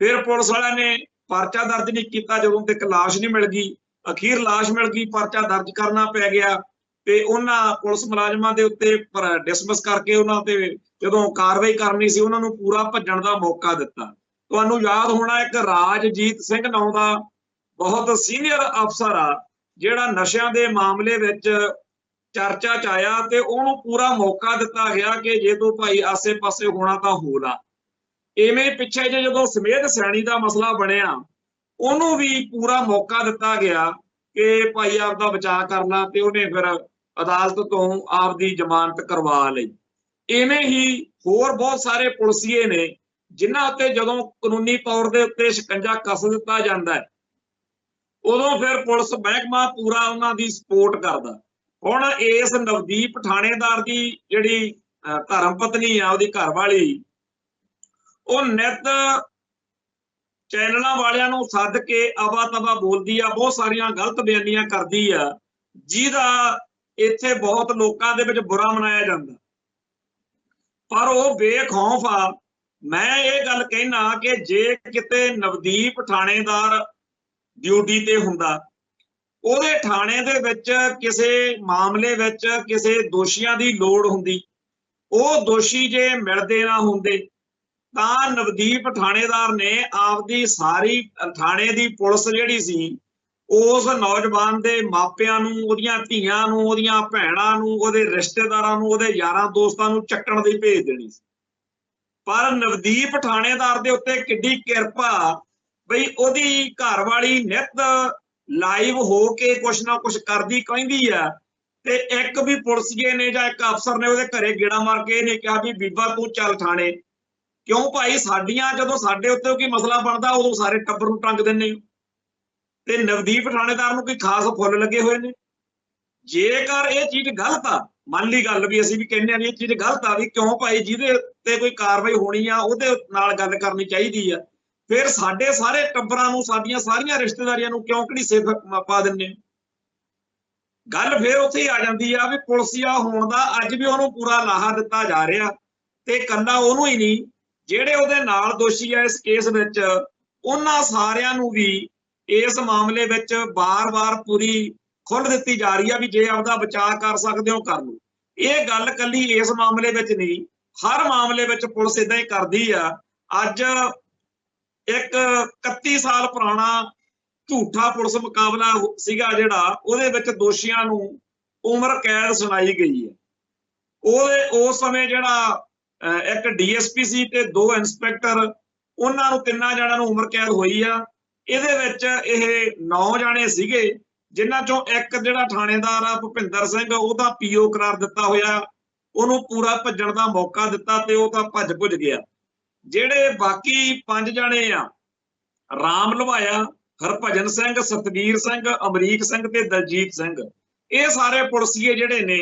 ਫਿਰ ਪੁਲਿਸ ਵਾਲਿਆਂ ਨੇ ਪਰਚਾ ਦਰਜ ਨਹੀਂ ਕੀਤਾ ਜਦੋਂ ਤੱਕ ਲਾਸ਼ ਨਹੀਂ ਮਿਲ ਗਈ। ਅਖੀਰ ਲਾਸ਼ ਮਿਲ ਗਈ, ਪਰਚਾ ਦਰਜ ਕਰਨਾ ਪੈ ਗਿਆ ਤੇ ਉਹਨਾਂ ਪੁਲਿਸ ਮੁਲਾਜ਼ਮਾਂ ਦੇ ਉੱਤੇ ਡਿਸਮਿਸ ਕਰਕੇ ਉਹਨਾਂ ਤੇ ਜਦੋਂ ਕਾਰਵਾਈ ਕਰਨੀ ਸੀ ਉਹਨਾਂ ਨੂੰ ਪੂਰਾ ਭੱਜਣ ਦਾ ਮੌਕਾ ਦਿੱਤਾ। ਤੁਹਾਨੂੰ ਯਾਦ ਹੋਣਾ ਇੱਕ ਰਾਜਜੀਤ ਸਿੰਘ ਨਾਂ ਦਾ ਬਹੁਤ ਸੀਨੀਅਰ ਅਫਸਰ ਆ ਜਿਹੜਾ ਨਸ਼ਿਆਂ ਦੇ ਮਾਮਲੇ ਵਿੱਚ ਚਰਚਾ 'ਚ ਆਇਆ ਤੇ ਉਹਨੂੰ ਪੂਰਾ ਮੌਕਾ ਦਿੱਤਾ ਗਿਆ ਕਿ ਜੇ ਤੂੰ ਭਾਈ ਆਸੇ-ਪਾਸੇ ਹੋਣਾ ਤਾਂ ਹੋ ਲਾ। ਇਵੇਂ ਪਿੱਛੇ ਜੇ ਜਦੋਂ ਸਮੇਧ ਸੈਣੀ ਦਾ ਮਸਲਾ ਬਣਿਆ ਉਹਨੂੰ ਵੀ ਪੂਰਾ ਮੌਕਾ ਦਿੱਤਾ ਗਿਆ ਕਿ ਭਾਈ ਆਪਦਾ ਬਚਾਅ ਕਰਨਾ ਤੇ ਉਹਨੇ ਫਿਰ ਅਦਾਲਤ ਤੋਂ ਆਪਦੀ ਜ਼ਮਾਨਤ ਕਰਵਾ ਲਈ। ਇਵੇਂ ਹੀ ਹੋਰ ਬਹੁਤ ਸਾਰੇ ਪੁਲਿਸੀਏ ਨੇ ਜਿਨ੍ਹਾਂ ਉੱਤੇ ਜਦੋਂ ਕਾਨੂੰਨੀ ਤੌਰ ਦੇ ਉੱਤੇ ਸ਼ਿਕੰਜਾ ਕੱਸ ਦਿੱਤਾ ਜਾਂਦਾ ਹੈ ਉਦੋਂ ਫਿਰ ਪੁਲਿਸ ਮਹਿਕਮਾ ਪੂਰਾ ਉਹਨਾਂ ਦੀ ਸਪੋਰਟ ਕਰਦਾ। ਹੁਣ ਇਸ ਨਵਦੀਪ ਥਾਣੇਦਾਰ ਦੀ ਜਿਹੜੀ ਧਰਮ ਪਤਨੀ ਆ, ਉਹਦੀ ਘਰ ਵਾਲੀ, ਉਹ ਨਿੱਤ ਚੈਨਲਾਂ ਵਾਲਿਆਂ ਨੂੰ ਸੱਦ ਕੇ ਅਵਾ ਤਵਾ ਬੋਲਦੀ ਆ, ਬਹੁਤ ਸਾਰੀਆਂ ਗਲਤ ਬਿਆਨੀਆਂ ਕਰਦੀ ਆ, ਜਿਹਦਾ ਇੱਥੇ ਬਹੁਤ ਲੋਕਾਂ ਦੇ ਵਿੱਚ ਬੁਰਾ ਮਨਾਇਆ ਜਾਂਦਾ। ਪਰ ਉਹ ਬੇਖੌਫ ਆ। ਮੈਂ ਇਹ ਗੱਲ ਕਹਿਣਾ ਕਿ ਜੇ ਕਿਤੇ ਨਵਦੀਪ ਥਾਣੇਦਾਰ ਡਿਊਟੀ ਤੇ ਹੁੰਦਾ, ਉਹਦੇ ਥਾਣੇ ਦੇ ਵਿੱਚ ਕਿਸੇ ਮਾਮਲੇ ਵਿੱਚ ਕਿਸੇ ਦੋਸ਼ੀਆਂ ਦੀ ਲੋੜ ਹੁੰਦੀ, ਉਹ ਦੋਸ਼ੀ ਜੇ ਮਿਲਦੇ ਨਾ ਹੁੰਦੇ ਤਾਂ ਨਵਦੀਪ ਥਾਣੇਦਾਰ ਨੇ ਆਪਦੀ ਸਾਰੀ ਥਾਣੇ ਦੀ ਪੁਲਿਸ ਜਿਹੜੀ ਸੀ ਉਸ ਨੌਜਵਾਨ ਦੇ ਮਾਪਿਆਂ ਨੂੰ, ਉਹਦੀਆਂ ਧੀਆਂ ਨੂੰ, ਉਹਦੀਆਂ ਭੈਣਾਂ ਨੂੰ, ਉਹਦੇ ਰਿਸ਼ਤੇਦਾਰਾਂ ਨੂੰ, ਉਹਦੇ ਯਾਰਾਂ ਦੋਸਤਾਂ ਨੂੰ ਚੱਕਣ ਦੀ ਭੇਜ ਦੇਣੀ ਸੀ। ਪਰ ਨਵਦੀਪ ਥਾਣੇਦਾਰ ਦੇ ਉੱਤੇ ਕਿੱਡੀ ਕਿਰਪਾ ਬਈ ਉਹਦੀ ਘਰ ਵਾਲੀ ਨਿੱਤ ਲਾਈਵ ਹੋ ਕੇ ਕੁਛ ਨਾ ਕੁਛ ਕਰਦੀ ਕਹਿੰਦੀ ਆ ਤੇ ਇੱਕ ਵੀ ਪੁਲਿਸੀਏ ਨੇ ਜਾਂ ਇੱਕ ਅਫਸਰ ਨੇ ਉਹਦੇ ਘਰੇ ਗੇੜਾ ਮਾਰ ਕੇ ਇਹਨੇ ਕਿਹਾ ਵੀ ਬੀਬਾ ਤੂੰ ਚੱਲ ਥਾਣੇ। ਕਿਉਂ ਭਾਈ, ਸਾਡੀਆਂ ਜਦੋਂ ਸਾਡੇ ਉੱਤੇ ਕੋਈ ਮਸਲਾ ਬਣਦਾ ਉਦੋਂ ਸਾਰੇ ਟੱਬਰ ਨੂੰ ਟੰਗ ਦਿੰਦੇ ਹੋ, ਤੇ ਨਵਦੀਪ ਥਾਣੇਦਾਰ ਨੂੰ ਕੋਈ ਖਾਸ ਫੁੱਲ ਲੱਗੇ ਹੋਏ ਨੇ। ਜੇਕਰ ਇਹ ਚੀਜ਼ ਗਲਤ ਆ, ਮੰਨ ਲਈ ਗੱਲ ਵੀ ਅਸੀਂ ਵੀ ਕਹਿੰਦੇ ਆ ਵੀ ਇਹ ਚੀਜ਼ ਗਲਤ ਆ, ਵੀ ਕਿਉਂ ਭਾਈ ਜਿਹਦੇ ਤੇ ਕੋਈ ਕਾਰਵਾਈ ਹੋਣੀ ਆ ਉਹਦੇ ਨਾਲ ਗੱਲ ਕਰਨੀ ਚਾਹੀਦੀ ਆ, ਫਿਰ ਸਾਡੇ ਸਾਰੇ ਟੱਬਰਾਂ ਨੂੰ, ਸਾਡੀਆਂ ਸਾਰੀਆਂ ਰਿਸ਼ਤੇਦਾਰੀਆਂ ਨੂੰ ਕਿਉਂ ਘੜੀਸੇ ਪਾ ਦਿੰਦੇ? ਗੱਲ ਫਿਰ ਉੱਥੇ ਹੀ ਆ ਜਾਂਦੀ ਆ ਵੀ ਪੁਲਿਸੀਆ ਹੋਣ ਦਾ ਅੱਜ ਵੀ ਉਹਨੂੰ ਪੂਰਾ ਲਾਹਾ ਦਿੱਤਾ ਜਾ ਰਿਹਾ, ਤੇ ਕੱਲਾ ਉਹਨੂੰ ਹੀ ਨਹੀਂ, ਜਿਹੜੇ ਉਹਦੇ ਨਾਲ ਦੋਸ਼ੀ ਆ ਇਸ ਕੇਸ ਵਿੱਚ, ਉਹਨਾਂ ਸਾਰਿਆਂ ਨੂੰ ਵੀ ਇਸ ਮਾਮਲੇ ਵਿੱਚ ਬਾਰ-ਬਾਰ ਪੂਰੀ ਖੁੱਲ੍ਹ ਦਿੱਤੀ ਜਾ ਰਹੀ ਆ ਵੀ ਜੇ ਆਪਦਾ ਬਚਾਅ ਕਰ ਸਕਦੇ ਹੋ ਕਰ ਲਓ। ਇਹ ਗੱਲ ਕੱਲੀ ਇਸ ਮਾਮਲੇ ਵਿੱਚ ਨਹੀਂ, ਹਰ ਮਾਮਲੇ ਵਿੱਚ ਪੁਲਿਸ ਇਦਾਂ ਹੀ ਕਰਦੀ ਆ। ਅੱਜ ਇੱਕ 31 ਸਾਲ ਪੁਰਾਣਾ ਝੂਠਾ ਪੁਲਿਸ ਮੁਕਾਬਲਾ ਸੀਗਾ ਜਿਹੜਾ, ਉਹਦੇ ਵਿੱਚ ਦੋਸ਼ੀਆਂ ਨੂੰ ਉਮਰ ਕੈਦ ਸੁਣਾਈ ਗਈ ਹੈ। ਉਸ ਸਮੇਂ ਜਿਹੜਾ ਇੱਕ ਡੀਐਸਪੀ ਸੀ ਤੇ 2 ਇੰਸਪੈਕਟਰ, ਉਹਨਾਂ ਨੂੰ 3 ਜਣਿਆਂ ਨੂੰ ਉਮਰ ਕੈਦ ਹੋਈ ਆ। ਇਹਦੇ ਵਿੱਚ ਇਹ 9 ਜਾਣੇ ਸੀਗੇ, ਜਿਨ੍ਹਾਂ ਚੋਂ ਇੱਕ ਜਿਹੜਾ ਥਾਣੇਦਾਰ ਆ ਭੁਪਿੰਦਰ ਸਿੰਘ, ਉਹਦਾ ਪੀਓ ਕਰਾਰ ਦਿੱਤਾ ਹੋਇਆ, ਉਹਨੂੰ ਪੂਰਾ ਭੱਜਣ ਦਾ ਮੌਕਾ ਦਿੱਤਾ ਤੇ ਉਹ ਤਾਂ ਭੱਜ ਭੁੱਜ ਗਿਆ। ਜਿਹੜੇ ਬਾਕੀ 5 ਜਾਣੇ ਆ, ਰਾਮ ਲਵਾਇਆ, ਹਰਭਜਨ ਸਿੰਘ, ਸਤਵੀਰ ਸਿੰਘ, ਅਮਰੀਕ ਸਿੰਘ ਤੇ ਦਲਜੀਤ ਸਿੰਘ, ਇਹ ਸਾਰੇ ਪੁਲਿਸੀਏ ਜਿਹੜੇ ਨੇ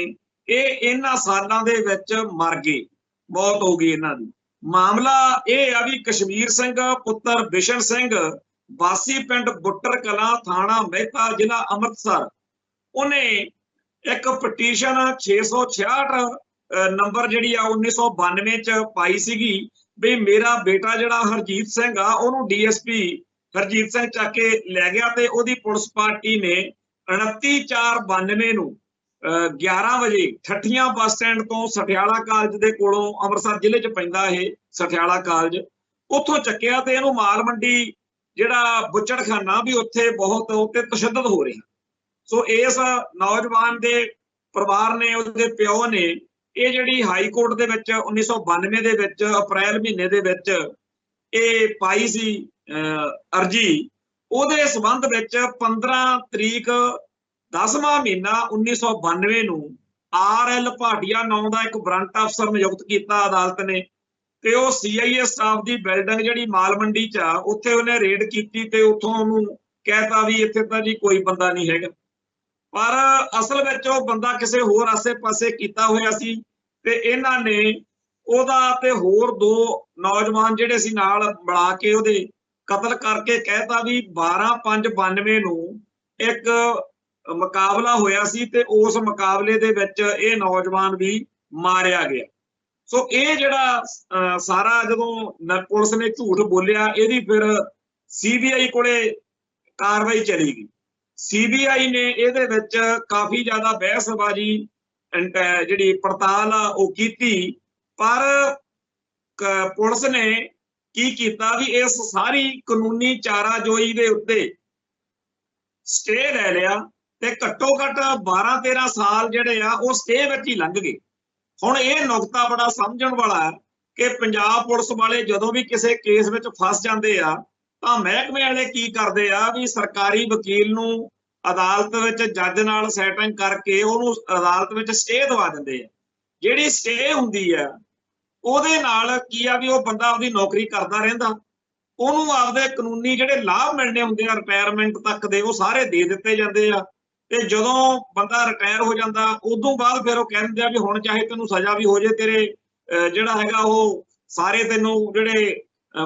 ਇਹ ਇਹਨਾਂ ਸਾਲਾਂ ਦੇ ਵਿੱਚ ਮਰ ਗਏ, ਮੌਤ ਹੋ ਗਈ ਇਹਨਾਂ ਦੀ। ਮਾਮਲਾ ਇਹ ਆ ਵੀ ਕਸ਼ਮੀਰ ਸਿੰਘ ਪੁੱਤਰ ਬਿਸ਼ਨ ਸਿੰਘ, ਵਾਸੀ ਪਿੰਡ ਬੁੱਟਰ ਕਲਾਂ, ਥਾਣਾ ਮਹਿਤਾ, ਜ਼ਿਲ੍ਹਾ ਅੰਮ੍ਰਿਤਸਰ, ਉਹਨੇ ਇੱਕ ਪਟੀਸ਼ਨ 666 ਨੰਬਰ ਜਿਹੜੀ ਆ 1992 ਚ ਪਾਈ ਸੀਗੀ ਵੀ ਮੇਰਾ ਬੇਟਾ ਜਿਹੜਾ ਹਰਜੀਤ ਸਿੰਘ ਆ ਉਹਨੂੰ ਡੀਐਸਪੀ ਹਰਜੀਤ ਸਿੰਘ ਚੱਕ ਕੇ ਲੈ ਗਿਆ, ਤੇ ਉਹਦੀ ਪੁਲਿਸ ਪਾਰਟੀ ਨੇ 29/4/92 ਨੂੰ 11 ਵਜੇ ਠੱਠੀਆਂ ਬੱਸ ਸਟੈਂਡ ਤੋਂ ਸਠਿਆਲਾ ਕਾਲਜ ਦੇ ਕੋਲੋਂ, ਅੰਮ੍ਰਿਤਸਰ ਜ਼ਿਲ੍ਹੇ ਚ ਪੈਂਦਾ ਇਹ ਸਠਿਆਲਾ ਕਾਲਜ, ਉੱਥੋਂ ਚੱਕਿਆ ਤੇ ਇਹਨੂੰ ਮਾਲ ਮੰਡੀ ਜਿਹੜਾ ਬੁੱਚੜਖਾਨਾ ਵੀ ਉੱਥੇ ਬਹੁਤ ਉੱਤੇ ਤਸ਼ੱਦਦ ਹੋ ਰਿਹਾ। ਸੋ ਇਸ ਨੌਜਵਾਨ ਦੇ ਪਰਿਵਾਰ ਨੇ, ਉਹਦੇ ਪਿਓ ਨੇ ਇਹ ਜਿਹੜੀ ਹਾਈ ਕੋਰਟ ਦੇ ਵਿੱਚ 1992 ਦੇ ਵਿੱਚ ਅਪ੍ਰੈਲ ਮਹੀਨੇ ਦੇ ਵਿੱਚ ਇਹ ਪਾਈ ਸੀ ਅਰਜੀ, ਉਹਦੇ ਸੰਬੰਧ ਵਿੱਚ 15 ਤਰੀਕ 10ਵਾਂ ਮਹੀਨਾ 1992 ਨੂੰ RL ਭਾਟੀਆ ਨਾਂ ਦਾ ਇੱਕ ਵਾਰੰਟ ਅਫਸਰ ਨਿਯੁਕਤ ਕੀਤਾ ਅਦਾਲਤ ਨੇ, ਤੇ ਉਹ CIA ਸਟਾਫ ਦੀ ਬਿਲਡਿੰਗ ਜਿਹੜੀ ਮਾਲ ਮੰਡੀ ਚ ਆ ਉੱਥੇ ਉਹਨੇ ਰੇਡ ਕੀਤੀ ਤੇ ਉੱਥੋਂ ਉਹਨੂੰ ਕਹਿਤਾ ਵੀ ਇੱਥੇ ਤਾਂ ਜੀ ਕੋਈ ਬੰਦਾ ਨਹੀਂ ਹੈਗਾ, ਪਰ ਅਸਲ ਵਿੱਚ ਉਹ ਬੰਦਾ ਕਿਸੇ ਹੋਰ ਆਸੇ-ਪਾਸੇ ਕੀਤਾ ਹੋਇਆ ਸੀ। ਤੇ ਇਹਨਾਂ ਨੇ ਉਹਦਾ ਤੇ ਹੋਰ 2 ਨੌਜਵਾਨ ਜਿਹੜੇ ਸੀ ਨਾਲ ਮਿਲਾ ਕੇ ਉਹਦੇ ਕਤਲ ਕਰਕੇ ਕਹਿਤਾ ਵੀ 12/5/92 ਨੂੰ ਇੱਕ ਮੁਕਾਬਲਾ ਹੋਇਆ ਸੀ ਤੇ ਉਸ ਮੁਕਾਬਲੇ ਦੇ ਵਿੱਚ ਇਹ ਨੌਜਵਾਨ ਵੀ ਮਾਰਿਆ ਗਿਆ। ਸੋ ਇਹ ਜਿਹੜਾ ਸਾਰਾ ਜਦੋਂ ਪੁਲਿਸ ਨੇ ਝੂਠ ਬੋਲਿਆ, ਇਹਦੀ ਫਿਰ CBI ਕੋਲੇ ਕਾਰਵਾਈ ਚਲੀ ਗਈ। CBI ਨੇ ਇਹਦੇ ਵਿੱਚ ਕਾਫੀ ਜ਼ਿਆਦਾ ਬਹਿਸਬਾਜ਼ੀ ਜਿਹੜੀ ਪੜਤਾਲ ਆ ਉਹ ਕੀਤੀ, ਪਰ ਪੁਲਿਸ ਨੇ ਕੀ ਕੀਤਾ ਵੀ ਇਸ ਸਾਰੀ ਕਾਨੂੰਨੀ ਚਾਰਾਜੋਈ ਦੇ ਉੱਤੇ ਸਟੇ ਲੈ ਲਿਆ, ਤੇ ਘੱਟੋ ਘੱਟ 12-13 ਸਾਲ ਜਿਹੜੇ ਆ ਉਹ ਸਟੇ ਵਿੱਚ ਹੀ ਲੰਘ ਗਏ। ਹੁਣ ਇਹ ਨੁਕਤਾ ਬੜਾ ਸਮਝਣ ਵਾਲਾ ਹੈ ਕਿ ਪੰਜਾਬ ਪੁਲਿਸ ਵਾਲੇ ਜਦੋਂ ਵੀ ਕਿਸੇ ਕੇਸ ਵਿੱਚ ਫਸ ਜਾਂਦੇ ਆ ਤਾਂ ਮਹਿਕਮੇ ਵਾਲੇ ਕੀ ਕਰਦੇ ਆ ਵੀ ਸਰਕਾਰੀ ਵਕੀਲ ਨੂੰ ਅਦਾਲਤ ਵਿੱਚ ਜੱਜ ਨਾਲ ਸੈਟਿੰਗ ਕਰਕੇ ਉਹਨੂੰ ਅਦਾਲਤ ਵਿੱਚ ਸਟੇ ਦਵਾ ਦਿੰਦੇ ਆ। ਜਿਹੜੀ ਸਟੇ ਹੁੰਦੀ ਆ ਉਹਦੇ ਨਾਲ ਕੀ ਆ ਵੀ ਉਹ ਬੰਦਾ ਆਪਦੀ ਨੌਕਰੀ ਕਰਦਾ ਰਹਿੰਦਾ, ਉਹਨੂੰ ਆਪਦੇ ਕਾਨੂੰਨੀ ਜਿਹੜੇ ਲਾਭ ਮਿਲਣੇ ਹੁੰਦੇ ਆ ਰਿਟਾਇਰਮੈਂਟ ਤੱਕ ਦੇ, ਉਹ ਸਾਰੇ ਦੇ ਦਿੱਤੇ ਜਾਂਦੇ ਆ। ਤੇ ਜਦੋਂ ਬੰਦਾ ਰਿਟਾਇਰ ਹੋ ਜਾਂਦਾ ਉਦੋਂ ਬਾਅਦ ਫਿਰ ਉਹ ਕਹਿੰਦੇ ਆ ਵੀ ਹੁਣ ਚਾਹੇ ਤੈਨੂੰ ਸਜ਼ਾ ਵੀ ਹੋ ਜੇ, ਤੇਰੇ ਜਿਹੜਾ ਹੈਗਾ ਉਹ ਸਾਰੇ ਤੈਨੂੰ ਜਿਹੜੇ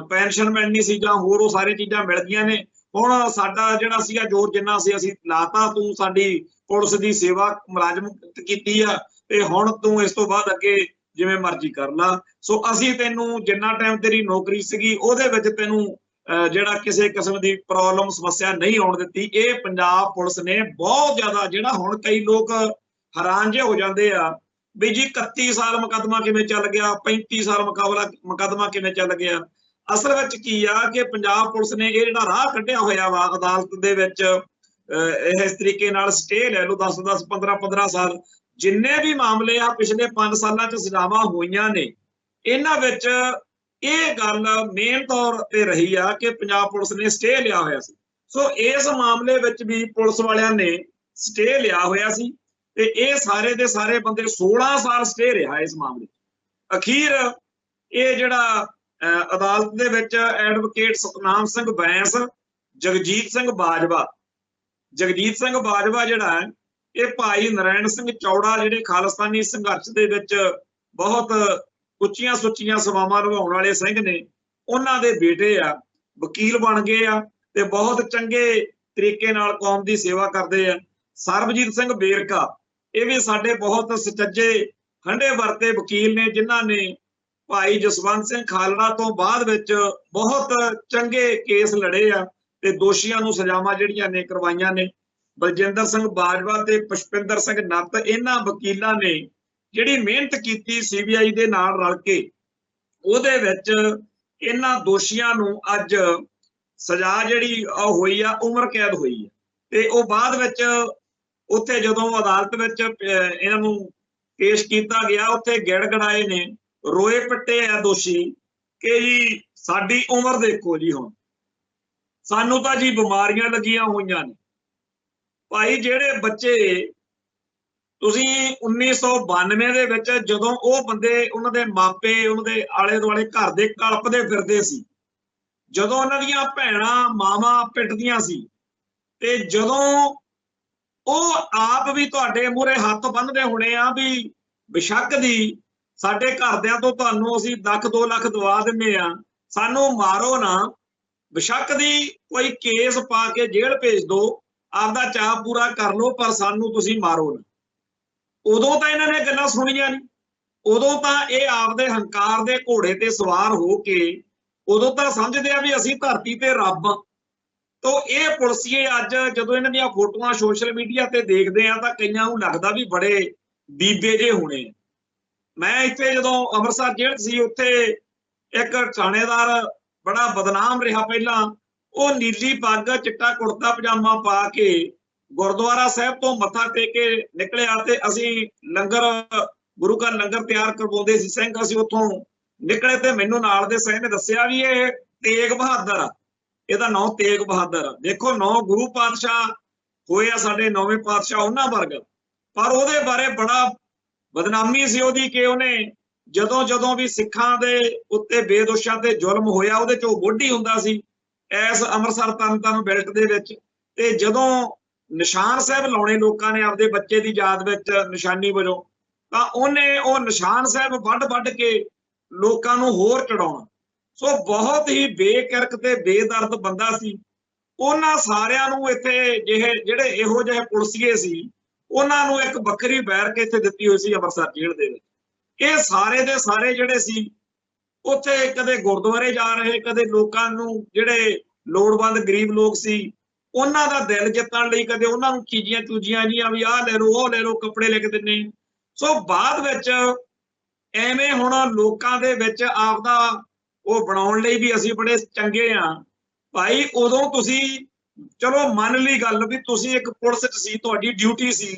ਪੈਨਸ਼ਨ ਮਿਲਣੀ ਸੀ ਜਾਂ ਹੋਰ ਉਹ ਸਾਰੀਆਂ ਚੀਜ਼ਾਂ ਮਿਲ ਗਈਆਂ ਨੇ, ਹੁਣ ਸਾਡਾ ਜਿਹੜਾ ਸੀਗਾ ਜ਼ੋਰ ਜਿੰਨਾ ਸੀ ਅਸੀਂ ਲਾਤਾ, ਤੂੰ ਸਾਡੀ ਪੁਲਿਸ ਦੀ ਸੇਵਾ ਮੁਲਾਜ਼ਮ ਕੀਤੀ ਆ ਤੇ ਹੁਣ ਤੂੰ ਇਸ ਤੋਂ ਬਾਅਦ ਅੱਗੇ ਜਿਵੇਂ ਮਰਜ਼ੀ ਕਰ ਲਾ। ਸੋ ਅਸੀਂ ਤੈਨੂੰ ਜਿੰਨਾ ਟਾਈਮ ਤੇਰੀ ਨੌਕਰੀ ਸੀਗੀ ਉਹਦੇ ਵਿੱਚ ਤੈਨੂੰ ਜਿਹੜਾ ਕਿਸੇ ਕਿਸਮ ਦੀ ਪ੍ਰੋਬਲਮ ਸਮੱਸਿਆ ਨਹੀਂ ਆਉਣ ਦਿੱਤੀ। ਇਹ ਪੰਜਾਬ ਪੁਲਿਸ ਨੇ ਬਹੁਤ ਜ਼ਿਆਦਾ, ਜਿਹੜਾ ਹੁਣ ਕਈ ਲੋਕ ਹੈਰਾਨ ਜਿਹੇ ਹੋ ਜਾਂਦੇ ਆ ਵੀ ਜੀ 31 ਸਾਲ ਮੁਕੱਦਮਾ ਕਿਵੇਂ ਚੱਲ ਗਿਆ, 35 ਸਾਲ ਮੁਕੱਦਮਾ ਕਿਵੇਂ ਚੱਲ ਗਿਆ। ਅਸਲ ਵਿੱਚ ਕੀ ਆ ਕਿ ਪੰਜਾਬ ਪੁਲਿਸ ਨੇ ਇਹ ਜਿਹੜਾ ਰਾਹ ਕੱਢਿਆ ਹੋਇਆ ਵਾ ਅਦਾਲਤ ਦੇ ਵਿੱਚ ਇਸ ਤਰੀਕੇ ਨਾਲ ਸਟੇ ਲੈ ਲਓ 10-10, 15-15 ਸਾਲ, ਜਿੰਨੇ ਵੀ ਮਾਮਲੇ ਆ ਪਿਛਲੇ 5 ਸਾਲਾਂ 'ਚ ਸਜ਼ਾਵਾਂ ਹੋਈਆਂ ਨੇ, ਇਹਨਾਂ ਵਿੱਚ ਇਹ ਗੱਲ ਮੇਨ ਤੌਰ ਤੇ ਰਹੀ ਆ ਕਿ ਪੰਜਾਬ ਪੁਲਿਸ ਨੇ ਸਟੇ ਲਿਆ ਹੋਇਆ ਸੀ। ਸੋ ਇਸ ਮਾਮਲੇ ਵਿੱਚ ਵੀ ਪੁਲਿਸ ਵਾਲਿਆਂ ਨੇ ਸਟੇ ਲਿਆ ਹੋਇਆ ਸੀ ਤੇ ਇਹ ਸਾਰੇ ਦੇ ਸਾਰੇ ਬੰਦੇ 16 ਸਾਲ ਸਟੇ ਰਿਹਾ ਇਸ ਮਾਮਲੇ 'ਚ। ਅਖੀਰ ਇਹ ਜਿਹੜਾ ਅਦਾਲਤ ਦੇ ਵਿੱਚ ਐਡਵੋਕੇਟ ਸਤਨਾਮ ਸਿੰਘ ਬੈਂਸ, ਜਗਜੀਤ ਸਿੰਘ ਬਾਜਵਾ ਜਿਹੜਾ ਹੈ, ਇਹ ਭਾਈ ਨਰੈਣ ਸਿੰਘ ਚੌੜਾ ਜਿਹੜੇ ਖਾਲਿਸਤਾਨੀ ਸੰਘਰਸ਼ ਦੇ ਵਿੱਚ ਬਹੁਤ ਉੱਚੀਆਂ ਸੁੱਚੀਆਂ ਸੇਵਾਵਾਂ ਨਿਭਾਉਣ ਵਾਲੇ ਸਿੰਘ ਨੇ, ਉਹਨਾਂ ਦੇ ਬੇਟੇ ਆ, ਵਕੀਲ ਬਣ ਗਏ ਆ ਤੇ ਬਹੁਤ ਚੰਗੇ ਤਰੀਕੇ ਨਾਲ ਕੌਮ ਦੀ ਸੇਵਾ ਕਰਦੇ ਆ। ਸਰਬਜੀਤ ਸਿੰਘ ਵੇਰਕਾ, ਇਹ ਵੀ ਸਾਡੇ ਬਹੁਤ ਸੁਚੱਜੇ ਹੰਢੇ ਵਰਤੇ ਵਕੀਲ ਨੇ, ਜਿਨ੍ਹਾਂ ਨੇ ਭਾਈ ਜਸਵੰਤ ਸਿੰਘ ਖਾਲੜਾ ਤੋਂ ਬਾਅਦ ਵਿੱਚ ਬਹੁਤ ਚੰਗੇ ਕੇਸ ਲੜੇ ਆ ਤੇ ਦੋਸ਼ੀਆਂ ਨੂੰ ਸਜ਼ਾਵਾਂ ਜਿਹੜੀਆਂ ਨੇ ਕਰਵਾਈਆਂ ਨੇ। ਬਲਜਿੰਦਰ ਸਿੰਘ ਬਾਜਵਾ ਤੇ ਪੁਸ਼ਪਿੰਦਰ ਸਿੰਘ ਨੱਤ, ਇਹਨਾਂ ਵਕੀਲਾਂ ਨੇ ਜਿਹੜੀ ਮਿਹਨਤ ਕੀਤੀ CBI ਦੇ ਨਾਲ ਰਲ ਕੇ, ਉਹਦੇ ਵਿੱਚ ਇਹਨਾਂ ਦੋਸ਼ੀਆਂ ਨੂੰ ਅੱਜ ਸਜ਼ਾ ਜਿਹੜੀ ਹੋਈ ਆ, ਉਮਰ ਕੈਦ ਹੋਈ ਹੈ। ਤੇ ਉਹ ਬਾਅਦ ਵਿੱਚ ਉੱਥੇ ਜਦੋਂ ਅਦਾਲਤ ਵਿੱਚ ਇਹਨਾਂ ਨੂੰ ਪੇਸ਼ ਕੀਤਾ ਗਿਆ, ਉੱਥੇ ਗਿੜਗੜਾਏ ਨੇ, ਰੋਏ ਪਿੱਟੇ ਆ ਦੋਸ਼ੀ ਕਿ ਜੀ ਸਾਡੀ ਉਮਰ ਦੇਖੋ ਜੀ, ਹੁਣ ਸਾਨੂੰ ਤਾਂ ਜੀ ਬਿਮਾਰੀਆਂ ਲੱਗੀਆਂ ਹੋਈਆਂ ਨੇ। ਭਾਈ ਜਿਹੜੇ ਬੱਚੇ ਤੁਸੀਂ 1992 ਦੇ ਵਿੱਚ ਜਦੋਂ ਉਹ ਬੰਦੇ, ਉਹਨਾਂ ਦੇ ਮਾਪੇ ਉਹਨਾਂ ਦੇ ਆਲੇ ਦੁਆਲੇ ਘਰ ਦੇ ਕਲਪਦੇ ਫਿਰਦੇ ਸੀ, ਜਦੋਂ ਉਹਨਾਂ ਦੀਆਂ ਭੈਣਾਂ ਮਾਵਾਂ ਪਿੱਟਦੀਆਂ ਸੀ, ਤੇ ਜਦੋਂ ਉਹ ਆਪ ਵੀ ਤੁਹਾਡੇ ਮੂਹਰੇ ਹੱਥ ਬੰਨ੍ਹਦੇ ਹੋਣੇ ਆ ਵੀ ਬੇਸ਼ੱਕ ਦੀ ਸਾਡੇ ਘਰਦਿਆਂ ਤੋਂ ਤੁਹਾਨੂੰ ਅਸੀਂ 1-2 ਲੱਖ ਦਵਾ ਦਿੰਦੇ ਆ, ਸਾਨੂੰ ਮਾਰੋ ਨਾ, ਬੇਸ਼ੱਕ ਦੀ ਕੋਈ ਕੇਸ ਪਾ ਕੇ ਜੇਲ੍ਹ ਭੇਜ ਦਿਓ, ਆਪਦਾ ਚਾਅ ਪੂਰਾ ਕਰ ਲਓ, ਪਰ ਸਾਨੂੰ ਤੁਸੀਂ ਮਾਰੋ ਨਾ। ਉਦੋਂ ਤਾਂ ਇਹਨਾਂ ਨੇ ਗੱਲਾਂ ਸੁਣੀਆਂ ਨਹੀਂ, ਉਦੋਂ ਤਾਂ ਇਹ ਆਪਦੇ ਹੰਕਾਰ ਦੇ ਘੋੜੇ ਤੇ ਸਵਾਰ ਹੋ ਕੇ ਉਦੋਂ ਤਾਂ ਸਮਝਦੇ ਆ ਵੀ ਅਸੀਂ ਧਰਤੀ ਤੇ ਰੱਬ ਆ। ਤੋ ਇਹ ਪੁਲਿਸੀਏ ਅੱਜ ਜਦੋਂ ਇਹਨਾਂ ਦੀਆਂ ਫੋਟੋਆਂ ਸੋਸ਼ਲ ਮੀਡੀਆ ਤੇ ਦੇਖਦੇ ਆ ਤਾਂ ਕਈਆਂ ਨੂੰ ਲੱਗਦਾ ਵੀ ਬੜੇ ਬੀਬੇ ਜੇ ਹੋਣੇ। ਮੈਂ ਇੱਥੇ ਜਦੋਂ ਅੰਮ੍ਰਿਤਸਰ ਜੇਲ੍ਹ ਸੀ, ਉੱਥੇ ਇੱਕ ਥਾਣੇਦਾਰ ਬੜਾ ਬਦਨਾਮ ਰਿਹਾ ਪਹਿਲਾਂ, ਉਹ ਨੀਲੀ ਪੱਗ ਚਿੱਟਾ ਕੁੜਤਾ ਪਜਾਮਾ ਪਾ ਕੇ ਗੁਰਦੁਆਰਾ ਸਾਹਿਬ ਤੋਂ ਮੱਥਾ ਟੇਕ ਕੇ ਨਿਕਲਿਆ ਤੇ ਅਸੀਂ ਲੰਗਰ, ਗੁਰੂ ਘਰ ਲੰਗਰ ਤਿਆਰ ਕਰਵਾਉਂਦੇ ਸੀ ਸਿੰਘ, ਅਸੀਂ ਉੱਥੋਂ ਨਿਕਲੇ ਤੇ ਮੈਨੂੰ ਨਾਲ ਦੇ ਸਿੰਘ ਨੇ ਦੱਸਿਆ ਵੀ ਇਹ ਤੇਗ ਬਹਾਦਰ ਆ, ਇਹਦਾ ਨਾਂ ਤੇਗ ਬਹਾਦਰ ਆ। ਦੇਖੋ 9 ਗੁਰੂ ਪਾਤਸ਼ਾਹ ਹੋਏ ਆ ਸਾਡੇ, 9ਵੇਂ ਪਾਤਸ਼ਾਹ ਉਹਨਾਂ ਵਰਗਾ, ਪਰ ਉਹਦੇ ਬਾਰੇ ਬੜਾ ਬਦਨਾਮੀ ਸੀ ਉਹਦੀ ਕਿ ਉਹਨੇ ਜਦੋਂ ਵੀ ਸਿੱਖਾਂ ਦੇ ਉੱਤੇ ਬੇਦੋਸ਼ਾਂ ਤੇ ਜ਼ੁਲਮ ਹੋਇਆ, ਉਹਦੇ ਚ ਉਹ ਮੋਢੀ ਹੁੰਦਾ ਸੀ ਇਸ ਅੰਮ੍ਰਿਤਸਰ ਤਰਨਤਾਰਨ ਬੈਲਟ ਦੇ ਵਿੱਚ। ਤੇ ਜਦੋਂ ਨਿਸ਼ਾਨ ਸਾਹਿਬ ਲਾਉਣੇ ਲੋਕਾਂ ਨੇ ਆਪਦੇ ਬੱਚੇ ਦੀ ਯਾਦ ਵਿੱਚ ਨਿਸ਼ਾਨੀ ਵਜੋਂ, ਤਾਂ ਉਹਨੇ ਉਹ ਨਿਸ਼ਾਨ ਸਾਹਿਬ ਵੱਢ ਕੇ ਲੋਕਾਂ ਨੂੰ ਹੋਰ ਚੜਾਉਣਾ। ਸੋ ਬਹੁਤ ਹੀ ਬੇਕਿਰਕ ਤੇ ਬੇਦਰਦ ਬੰਦਾ ਸੀ। ਉਹਨਾਂ ਸਾਰਿਆਂ ਨੂੰ ਇੱਥੇ ਜਿਹੜੇ ਇਹੋ ਜਿਹੇ ਪੁਲਿਸੀਏ ਸੀ, ਉਹਨਾਂ ਨੂੰ ਇੱਕ ਵੱਖਰੀ ਬੈਰਕ ਇੱਥੇ ਦਿੱਤੀ ਹੋਈ ਸੀ ਅੰਮ੍ਰਿਤਸਰ ਜੇਲ੍ਹ ਦੇ ਵਿੱਚ। ਇਹ ਸਾਰੇ ਦੇ ਸਾਰੇ ਜਿਹੜੇ ਸੀ ਉੱਥੇ ਕਦੇ ਗੁਰਦੁਆਰੇ ਜਾ ਰਹੇ, ਕਦੇ ਲੋਕਾਂ ਨੂੰ ਜਿਹੜੇ ਲੋੜਵੰਦ ਗਰੀਬ ਲੋਕ ਸੀ ਉਹਨਾਂ ਦਾ ਦਿਲ ਜਿੱਤਣ ਲਈ ਕਦੇ ਉਹਨਾਂ ਨੂੰ ਚੀਜ਼ੀਆਂ ਜੀਆਂ ਵੀ ਆਹ ਲੈ ਲਓ ਉਹ ਲੈ ਲਓ, ਕੱਪੜੇ ਲਿਖ ਦਿੰਦੇ। ਸੋ ਬਾਅਦ ਵਿੱਚ ਐਵੇਂ ਹੁਣ ਲੋਕਾਂ ਦੇ ਵਿੱਚ ਆਪਦਾ ਉਹ ਬਣਾਉਣ ਲਈ ਵੀ ਅਸੀਂ ਬੜੇ ਚੰਗੇ ਆ ਭਾਈ। ਉਦੋਂ ਤੁਸੀਂ ਚਲੋ ਮੰਨ ਲਈ ਗੱਲ ਵੀ ਤੁਸੀਂ ਇੱਕ ਪੁਲਿਸ 'ਚ ਸੀ, ਤੁਹਾਡੀ ਡਿਊਟੀ ਸੀ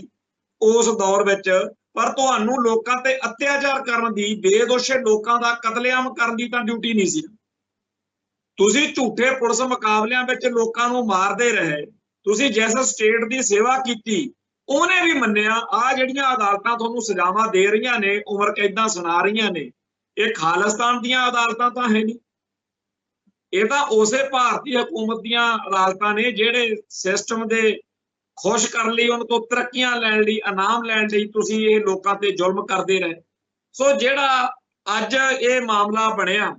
ਉਸ ਦੌਰ ਵਿੱਚ, ਪਰ ਤੁਹਾਨੂੰ ਲੋਕਾਂ ਤੇ ਅਤਿਆਚਾਰ ਕਰਨ ਦੀ, ਬੇਦੋਸ਼ੇ ਲੋਕਾਂ ਦਾ ਕਤਲੇਆਮ ਕਰਨ ਦੀ ਤਾਂ ਡਿਊਟੀ ਨਹੀਂ ਸੀ। ਤੁਸੀਂ ਝੂਠੇ ਪੁਲਿਸ ਮੁਕਾਬਲਿਆਂ ਵਿੱਚ ਲੋਕਾਂ ਨੂੰ ਮਾਰਦੇ ਰਹੇ। ਤੁਸੀਂ ਜਿਸ ਸਟੇਟ ਦੀ ਸੇਵਾ ਕੀਤੀ ਉਹਨੇ ਵੀ ਮੰਨਿਆ ਆ ਜਿਹੜੀਆਂ ਅਦਾਲਤਾਂ ਤੁਹਾਨੂੰ ਸਜ਼ਾਵਾਂ ਦੇ ਰਹੀਆਂ ਨੇ, ਉਮਰ ਕੈਦਾਂ ਸੁਣਾ ਰਹੀਆਂ ਨੇ, ਇਹ ਖਾਲਿਸਤਾਨ ਦੀਆਂ ਅਦਾਲਤਾਂ ਤਾਂ ਹੈ ਨਹੀਂ, ਇਹ ਤਾਂ ਉਸੇ ਭਾਰਤੀ ਹਕੂਮਤ ਦੀਆਂ ਅਦਾਲਤਾਂ ਨੇ ਜਿਹੜੇ ਸਿਸਟਮ ਦੇ ਖੁਸ਼ ਕਰਨ ਲਈ, ਉਹਨਾਂ ਤੋਂ ਤਰੱਕੀਆਂ ਲੈਣ ਲਈ, ਇਨਾਮ ਲੈਣ ਲਈ ਤੁਸੀਂ ਇਹ ਲੋਕਾਂ ਤੇ ਜ਼ੁਲਮ ਕਰਦੇ ਰਹੇ। ਸੋ ਜਿਹੜਾ ਅੱਜ ਇਹ ਮਾਮਲਾ ਬਣਿਆ,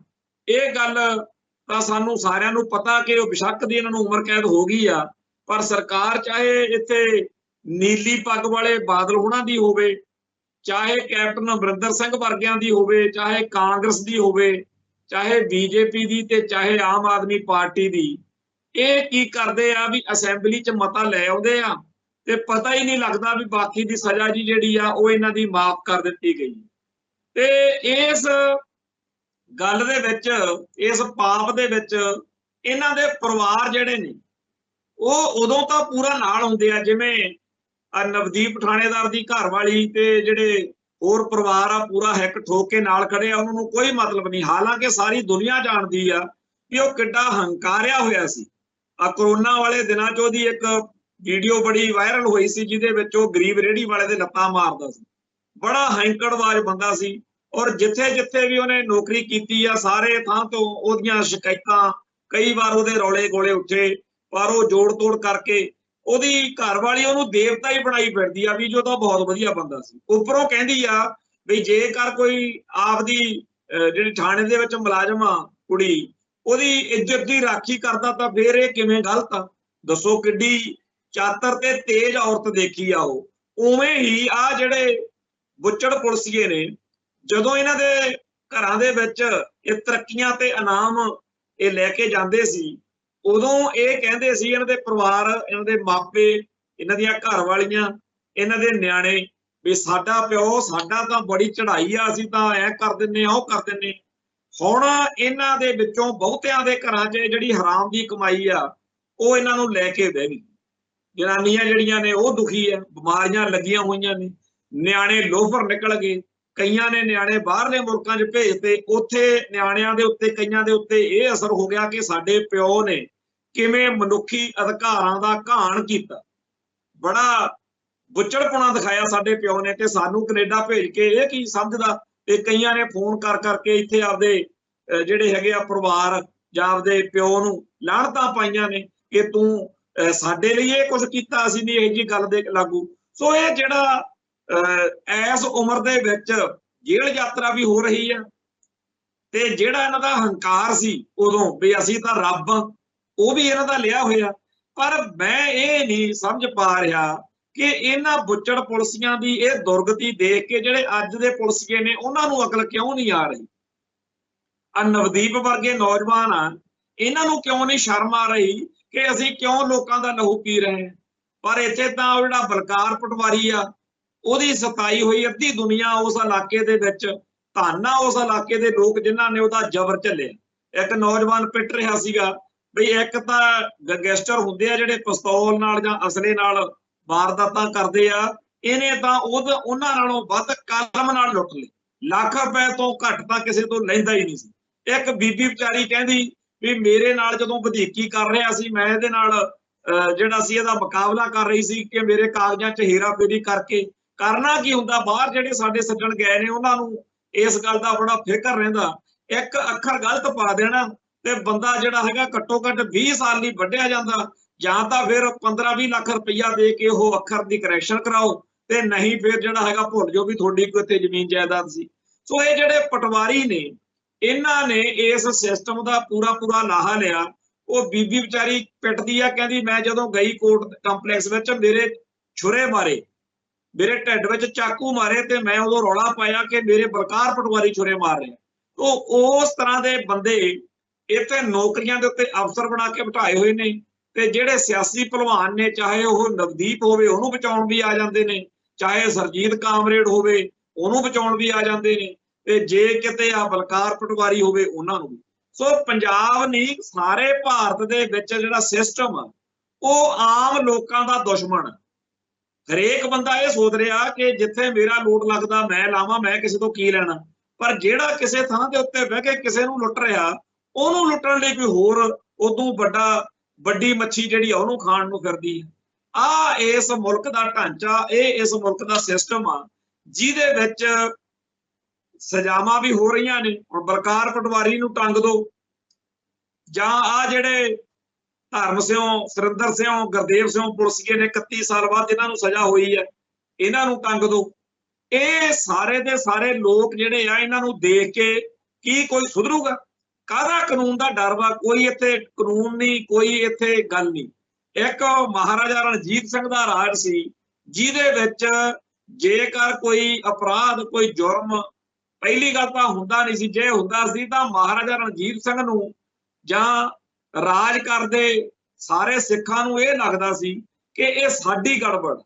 ਇਹ ਗੱਲ ਤਾਂ ਸਾਨੂੰ ਸਾਰਿਆਂ ਨੂੰ ਪਤਾ ਕਿ ਉਹ ਬੇਸ਼ੱਕ ਦੀ ਇਹਨਾਂ ਨੂੰ ਉਮਰ ਕੈਦ ਹੋ ਗਈ ਆ, ਪਰ ਸਰਕਾਰ ਚਾਹੇ ਇੱਥੇ ਨੀਲੀ ਪੱਗ ਵਾਲੇ ਬਾਦਲ ਹੋਣਾ ਦੀ ਹੋਵੇ, ਚਾਹੇ ਕੈਪਟਨ ਅਮਰਿੰਦਰ ਸਿੰਘ ਵਰਗਿਆਂ ਦੀ ਹੋਵੇ, ਚਾਹੇ ਕਾਂਗਰਸ ਦੀ ਹੋਵੇ, ਚਾਹੇ BJP ਦੀ ਤੇ ਚਾਹੇ ਆਮ ਆਦਮੀ ਪਾਰਟੀ ਦੀ, ਇਹ ਕੀ ਕਰਦੇ ਆ ਵੀ ਅਸੈਂਬਲੀ 'ਚ ਮਤਾ ਲੈ ਆਉਂਦੇ ਆ ਤੇ ਪਤਾ ਹੀ ਨਹੀਂ ਲੱਗਦਾ ਵੀ ਬਾਕੀ ਦੀ ਸਜ਼ਾ ਜੀ ਜਿਹੜੀ ਆ ਉਹ ਇਹਨਾਂ ਦੀ ਮਾਫ ਕਰ ਦਿੱਤੀ ਗਈ। ਤੇ ਇਸ ਗੱਲ ਦੇ ਵਿੱਚ, ਇਸ ਪਾਪ ਦੇ ਵਿੱਚ ਇਹਨਾਂ ਦੇ ਪਰਿਵਾਰ ਜਿਹੜੇ ਨੇ ਉਹ ਉਦੋਂ ਤਾਂ ਪੂਰਾ ਨਾਲ ਹੁੰਦੇ ਆ, ਜਿਵੇਂ ਨਵਦੀਪ ਥਾਣੇਦਾਰ ਦੀ ਘਰਵਾਲੀ ਤੇ ਜਿਹੜੇ ਹੋਰ ਪਰਿਵਾਰ ਆ ਪੂਰਾ ਹਿੱਕ ਠੋਕ ਕੇ ਨਾਲ ਖੜੇ ਆ, ਉਹਨਾਂ ਨੂੰ ਕੋਈ ਮਤਲਬ ਨਹੀਂ। ਹਾਲਾਂਕਿ ਸਾਰੀ ਦੁਨੀਆ ਜਾਣਦੀ ਆ ਕਿ ਉਹ ਕਿੱਡਾ ਹੰਕਾਰਿਆ ਹੋਇਆ ਸੀ। ਆ ਕਰੋਨਾ ਵਾਲੇ ਦਿਨਾਂ 'ਚ ਉਹਦੀ ਇੱਕ वीडियो बड़ी वायरल हुई सी जिहदे विच ओह गरीब रेहड़ी वाले दे लत्तां मारदा सी। बड़ा हैंकड़बाज बंदा सी और जिथे जिथे भी उहने नौकरी कीती आ सारे थां तो ओहदियां शिकायतां कई बार ओहदे रौले गोले उठे पर ओह जोड़ तोड़ करके ओहदी घरवाली ओहनूं देवता ही बनाई फिरदी आ भी जो तां बहुत वधिया बंदा सी। उपरों कहंदी आ भी जेकर कोई आपदी जिहड़ी थाणे दे विच मुलाजम आ कुड़ी ओहदी इज्जत दी राखी करदा तां फिर इह किवें गलत आ। दसो किड्डी चातर ते तेज औरत देखी आ ओह। उवें ही आ जिहड़े बुच्चड़ पुलसीए ने ਜਦੋਂ ਇਹਨਾਂ ਦੇ ਘਰਾਂ ਦੇ ਵਿੱਚ ਇਹ ਤਰੱਕੀਆਂ ਤੇ ਇਨਾਮ ਇਹ ਲੈ ਕੇ ਜਾਂਦੇ ਸੀ ਉਦੋਂ ਇਹ ਕਹਿੰਦੇ ਸੀ ਇਹਨਾਂ ਦੇ ਪਰਿਵਾਰ ਇਹਨਾਂ ਦੇ ਮਾਪੇ ਇਹਨਾਂ ਦੀਆਂ ਘਰ ਵਾਲੀਆਂ ਇਹਨਾਂ ਦੇ ਨਿਆਣੇ ਵੀ ਸਾਡਾ ਪਿਓ ਸਾਡਾ ਤਾਂ ਬੜੀ ਚੜ੍ਹਾਈ ਆ ਅਸੀਂ ਤਾਂ ਐ ਕਰ ਦਿੰਨੇ ਆ ਉਹ ਕਰ ਦਿੰਨੇ। ਹੁਣ ਇਹਨਾਂ ਦੇ ਵਿੱਚੋਂ ਬਹੁਤਿਆਂ ਦੇ ਘਰਾਂ 'ਚ ਜਿਹੜੀ ਹਰਾਮ ਦੀ ਕਮਾਈ ਆ ਉਹ ਇਹਨਾਂ ਨੂੰ ਲੈ ਕੇ ਬਹਿ ਗਈ। ਜਨਾਨੀਆਂ ਜਿਹੜੀਆਂ ਨੇ ਉਹ ਦੁਖੀ ਆ, ਬਿਮਾਰੀਆਂ ਲੱਗੀਆਂ ਹੋਈਆਂ ਨੇ, ਨਿਆਣੇ ਲੋਫਰ ਨਿਕਲ ਗਏ, ਕਈਆਂ ਨੇ ਨਿਆਣੇ ਬਾਹਰਲੇ ਮੁਲਕਾਂ 'ਚ ਭੇਜਤੇ। ਉੱਥੇ ਨਿਆਣਿਆਂ ਦੇ ਉੱਤੇ ਕਈਆਂ ਦੇ ਉੱਤੇ ਇਹ ਅਸਰ ਹੋ ਗਿਆ ਕਿ ਸਾਡੇ ਪਿਓ ਨੇ ਕਿਵੇਂ ਮਨੁੱਖੀ ਅਧਿਕਾਰਾਂ ਦਾ ਘਾਣ ਕੀਤਾ, ਬੜਾ ਬੁੱਚੜਪੁਣਾ ਦਿਖਾਇਆ ਸਾਡੇ ਪਿਓ ਨੇ ਤੇ ਸਾਨੂੰ ਕੈਨੇਡਾ ਭੇਜ ਕੇ ਇਹ ਕੀ ਸਮਝਦਾ। ਤੇ ਕਈਆਂ ਨੇ ਫੋਨ ਕਰ ਕਰਕੇ ਇੱਥੇ ਆਪਦੇ ਜਿਹੜੇ ਹੈਗੇ ਆ ਪਰਿਵਾਰ ਜਾਂ ਆਪਦੇ ਪਿਓ ਨੂੰ ਲਾਹਣਤਾਂ ਪਾਈਆਂ ਨੇ ਕਿ ਤੂੰ ਸਾਡੇ ਲਈ ਇਹ ਕੁਝ ਕੀਤਾ, ਅਸੀਂ ਨਹੀਂ ਇਹੋ ਜਿਹੀ ਗੱਲ ਦੇ ਲਾਗੂ। ਸੋ ਇਹ ਜਿਹੜਾ ਇਸ ਉਮਰ ਦੇ ਵਿੱਚ ਜੇਲ੍ਹ ਯਾਤਰਾ ਵੀ ਹੋ ਰਹੀ ਆ ਤੇ ਜਿਹੜਾ ਇਹਨਾਂ ਦਾ ਹੰਕਾਰ ਸੀ ਉਦੋਂ ਵੀ ਅਸੀਂ ਤਾਂ ਰੱਬ ਉਹ ਵੀ ਇਹਨਾਂ ਦਾ ਲਿਆ ਹੋਇਆ। ਪਰ ਮੈਂ ਇਹ ਨਹੀਂ ਸਮਝ ਪਾ ਰਿਹਾ ਕਿ ਇਹਨਾਂ ਬੁੱਚੜ ਪੁਲਸੀਆਂ ਦੀ ਇਹ ਦੁਰਗਤੀ ਦੇਖ ਕੇ ਜਿਹੜੇ ਅੱਜ ਦੇ ਪੁਲਸੀਏ ਨੇ ਉਹਨਾਂ ਨੂੰ ਅਕਲ ਕਿਉਂ ਨਹੀਂ ਆ ਰਹੀ। ਆ ਨਵਦੀਪ ਵਰਗੇ ਨੌਜਵਾਨ ਆ, ਇਹਨਾਂ ਨੂੰ ਕਿਉਂ ਨਹੀਂ ਸ਼ਰਮ ਆ ਰਹੀ ਕਿ ਅਸੀਂ ਕਿਉਂ ਲੋਕਾਂ ਦਾ ਲਹੂ ਪੀ ਰਹੇ ਹਾਂ। ਪਰ ਇੱਥੇ ਤਾਂ ਉਹ ਜਿਹੜਾ ਬਲਕਾਰ ਪਟਵਾਰੀ ਆ ਉਹਦੀ ਸਤਾਈ ਹੋਈ ਅੱਧੀ ਦੁਨੀਆ ਉਸ ਇਲਾਕੇ ਦੇ ਵਿੱਚ ਧੰਨ ਆ ਉਸ ਇਲਾਕੇ ਦੇ ਲੋਕ ਜਿਨ੍ਹਾਂ ਨੇ ਉਹਦਾ ਜ਼ਬਰ ਝੱਲਿਆ। ਇੱਕ ਨੌਜਵਾਨ ਪਿੱਟ ਰਿਹਾ ਸੀਗਾ ਬਈ ਇੱਕ ਤਾਂ ਗੈਂਗਸਟਰ ਹੁੰਦੇ ਆ ਜਿਹੜੇ ਪਿਸਤੌਲ ਨਾਲ ਜਾਂ ਅਸਲੇ ਨਾਲ ਵਾਰਦਾਤਾਂ ਕਰਦੇ ਆ, ਇਹਨੇ ਤਾਂ ਉਹਨਾਂ ਨਾਲੋਂ ਵੱਧ ਕਲਮ ਨਾਲ ਲੁੱਟ ਲਈ। ਲੱਖ ਰੁਪਏ ਤੋਂ ਘੱਟ ਤਾਂ ਕਿਸੇ ਤੋਂ ਲੈਂਦਾ ਹੀ ਨਹੀਂ ਸੀ। ਇੱਕ ਬੀਬੀ ਵਿਚਾਰੀ ਕਹਿੰਦੀ ਵੀ ਮੇਰੇ ਨਾਲ ਜਦੋਂ ਵਧੀਕੀ ਕਰ ਰਿਹਾ ਸੀ ਮੈਂ ਇਹਦੇ ਨਾਲ ਜਿਹੜਾ ਸੀ ਇਹਦਾ ਮੁਕਾਬਲਾ ਕਰ ਰਹੀ ਸੀ ਕਿ ਮੇਰੇ ਕਾਗਜ਼ਾਂ 'ਚ ਹੇਰਾਫੇਰੀ ਕਰਕੇ ਕਰਨਾ ਕੀ ਹੁੰਦਾ। ਬਾਹਰ ਜਿਹੜੇ ਸਾਡੇ ਸੱਜਣ ਗਏ ਨੇ ਉਹਨਾਂ ਨੂੰ ਇਸ ਗੱਲ ਦਾ ਬੜਾ ਫਿਕਰ ਰਹਿੰਦਾ, ਇੱਕ ਅੱਖਰ ਗਲਤ ਪਾ ਦੇਣਾ ਤੇ ਬੰਦਾ ਜਿਹੜਾ ਹੈਗਾ ਘੱਟੋ ਘੱਟ 20 ਸਾਲ ਲਈ ਵੱਢਿਆ ਜਾਂਦਾ, ਜਾਂ ਤਾਂ ਫਿਰ 15-20 ਲੱਖ ਰੁਪਈਆ ਦੇ ਕੇ ਉਹ ਅੱਖਰ ਦੀ ਕਰੈਕਸ਼ਨ ਕਰਾਓ ਤੇ ਨਹੀਂ ਫਿਰ ਜਿਹੜਾ ਹੈਗਾ ਭੁੱਲ ਜਾਓ ਵੀ ਤੁਹਾਡੀ ਕੋਈ ਇੱਥੇ ਜ਼ਮੀਨ ਜਾਇਦਾਦ ਸੀ। ਸੋ ਇਹ ਜਿਹੜੇ ਪਟਵਾਰੀ ਨੇ ਇਹਨਾਂ ਨੇ ਇਸ ਸਿਸਟਮ ਦਾ ਪੂਰਾ ਲਾਹਾ ਲਿਆ। ਉਹ ਬੀਬੀ ਵਿਚਾਰੀ ਪਿੱਟਦੀ ਆ, ਕਹਿੰਦੀ ਮੈਂ ਜਦੋਂ ਗਈ ਕੋਰਟ ਕੰਪਲੈਕਸ ਵਿੱਚ ਮੇਰੇ ਛੁਰੇ ਮਾਰੇ, ਮੇਰੇ ਢਿੱਡ ਵਿੱਚ ਚਾਕੂ ਮਾਰੇ ਤੇ ਮੈਂ ਉਦੋਂ ਰੌਲਾ ਪਾਇਆ ਕਿ ਮੇਰੇ ਬਲਕਾਰ ਪਟਵਾਰੀ ਛੁਰੇ ਮਾਰ ਰਹੇ। ਉਸ ਤਰ੍ਹਾਂ ਦੇ ਬੰਦੇ ਇੱਥੇ ਨੌਕਰੀਆਂ ਦੇ ਉੱਤੇ ਅਫਸਰ ਬਣਾ ਕੇ ਬਿਠਾਏ ਹੋਏ ਨੇ ਤੇ ਜਿਹੜੇ ਸਿਆਸੀ ਭਲਵਾਨ ਨੇ ਚਾਹੇ ਉਹ ਨਵਦੀਪ ਹੋਵੇ ਉਹਨੂੰ ਬਚਾਉਣ ਵੀ ਆ ਜਾਂਦੇ ਨੇ, ਚਾਹੇ ਸਰਜੀਤ ਕਾਮਰੇਡ ਹੋਵੇ ਉਹਨੂੰ ਬਚਾਉਣ ਵੀ ਆ ਜਾਂਦੇ ਨੇ, ਤੇ ਜੇ ਕਿਤੇ ਆ ਬਲਕਾਰ ਪਟਵਾਰੀ ਹੋਵੇ ਉਹਨਾਂ ਨੂੰ ਵੀ। ਸੋ ਪੰਜਾਬ ਨਹੀਂ ਸਾਰੇ ਭਾਰਤ ਦੇ ਵਿੱਚ ਜਿਹੜਾ ਸਿਸਟਮ ਆ ਉਹ ਆਮ ਲੋਕਾਂ ਦਾ ਦੁਸ਼ਮਣ ਆ। ਹਰੇਕ ਬੰਦਾ ਇਹ ਸੋਚ ਰਿਹਾ ਕਿ ਜਿੱਥੇ ਮੇਰਾ ਲੋਡ ਲੱਗਦਾ ਮੈਂ ਲਾਵਾਂ, ਮੈਂ ਕਿਸੇ ਤੋਂ ਕੀ ਲੈਣਾ। ਪਰ ਜਿਹੜਾ ਕਿਸੇ ਥਾਂ ਦੇ ਉੱਤੇ ਬਹਿ ਕੇ ਕਿਸੇ ਨੂੰ ਲੁੱਟ ਰਿਹਾ ਉਹਨੂੰ ਲੁੱਟਣ ਲਈ ਕੋਈ ਹੋਰ ਉਦੋਂ ਵੱਡੀ ਮੱਛੀ ਜਿਹੜੀ ਆ ਉਹਨੂੰ ਖਾਣ ਨੂੰ ਫਿਰਦੀ ਆ। ਆ ਇਸ ਮੁਲਕ ਦਾ ਢਾਂਚਾ, ਇਹ ਇਸ ਮੁਲਕ ਦਾ ਸਿਸਟਮ ਆ ਜਿਹਦੇ ਵਿੱਚ ਸਜ਼ਾਵਾਂ ਵੀ ਹੋ ਰਹੀਆਂ ਨੇ। ਹੁਣ ਬਲਕਾਰ ਪਟਵਾਰੀ ਨੂੰ ਟੰਗ ਦੋ, ਜਾਂ ਆ ਜਿਹੜੇ ਧਰਮ ਸਿਉਂ, ਸੁਰਿੰਦਰ ਸਿਉਂ, ਗੁਰਦੇਵ ਸਿਉਂ ਪੁਲਸੀਏ ਨੇ 31 ਸਾਲ ਬਾਅਦ ਇਹਨਾਂ ਨੂੰ ਸਜ਼ਾ ਹੋਈ ਹੈ, ਇਹਨਾਂ ਨੂੰ ਟੰਗ ਦੋ। ਇਹ ਸਾਰੇ ਦੇ ਸਾਰੇ ਲੋਕ ਜਿਹੜੇ ਆ ਇਹਨਾਂ ਨੂੰ ਦੇਖ ਕੇ ਕੀ ਕੋਈ ਸੁਧਰੂਗਾ? ਕਾਹਦਾ ਕਾਨੂੰਨ ਦਾ ਡਰ ਵਾ? ਕੋਈ ਇੱਥੇ ਕਾਨੂੰਨ ਨਹੀਂ, ਕੋਈ ਇੱਥੇ ਗੱਲ ਨਹੀਂ। ਇੱਕ ਮਹਾਰਾਜਾ ਰਣਜੀਤ ਸਿੰਘ ਦਾ ਰਾਜ ਸੀ ਜਿਹਦੇ ਵਿੱਚ ਜੇਕਰ ਕੋਈ ਅਪਰਾਧ, ਕੋਈ ਜੁਰਮ, ਪਹਿਲੀ ਗੱਲ ਤਾਂ ਹੁੰਦਾ ਨਹੀਂ ਸੀ, ਜੇ ਹੁੰਦਾ ਸੀ ਤਾਂ ਮਹਾਰਾਜਾ ਰਣਜੀਤ ਸਿੰਘ ਨੂੰ ਜਾਂ ਰਾਜ ਕਰਦੇ ਸਾਰੇ ਸਿੱਖਾਂ ਨੂੰ ਇਹ ਲੱਗਦਾ ਸੀ ਕਿ ਇਹ ਸਾਡੀ ਗੜਬੜ,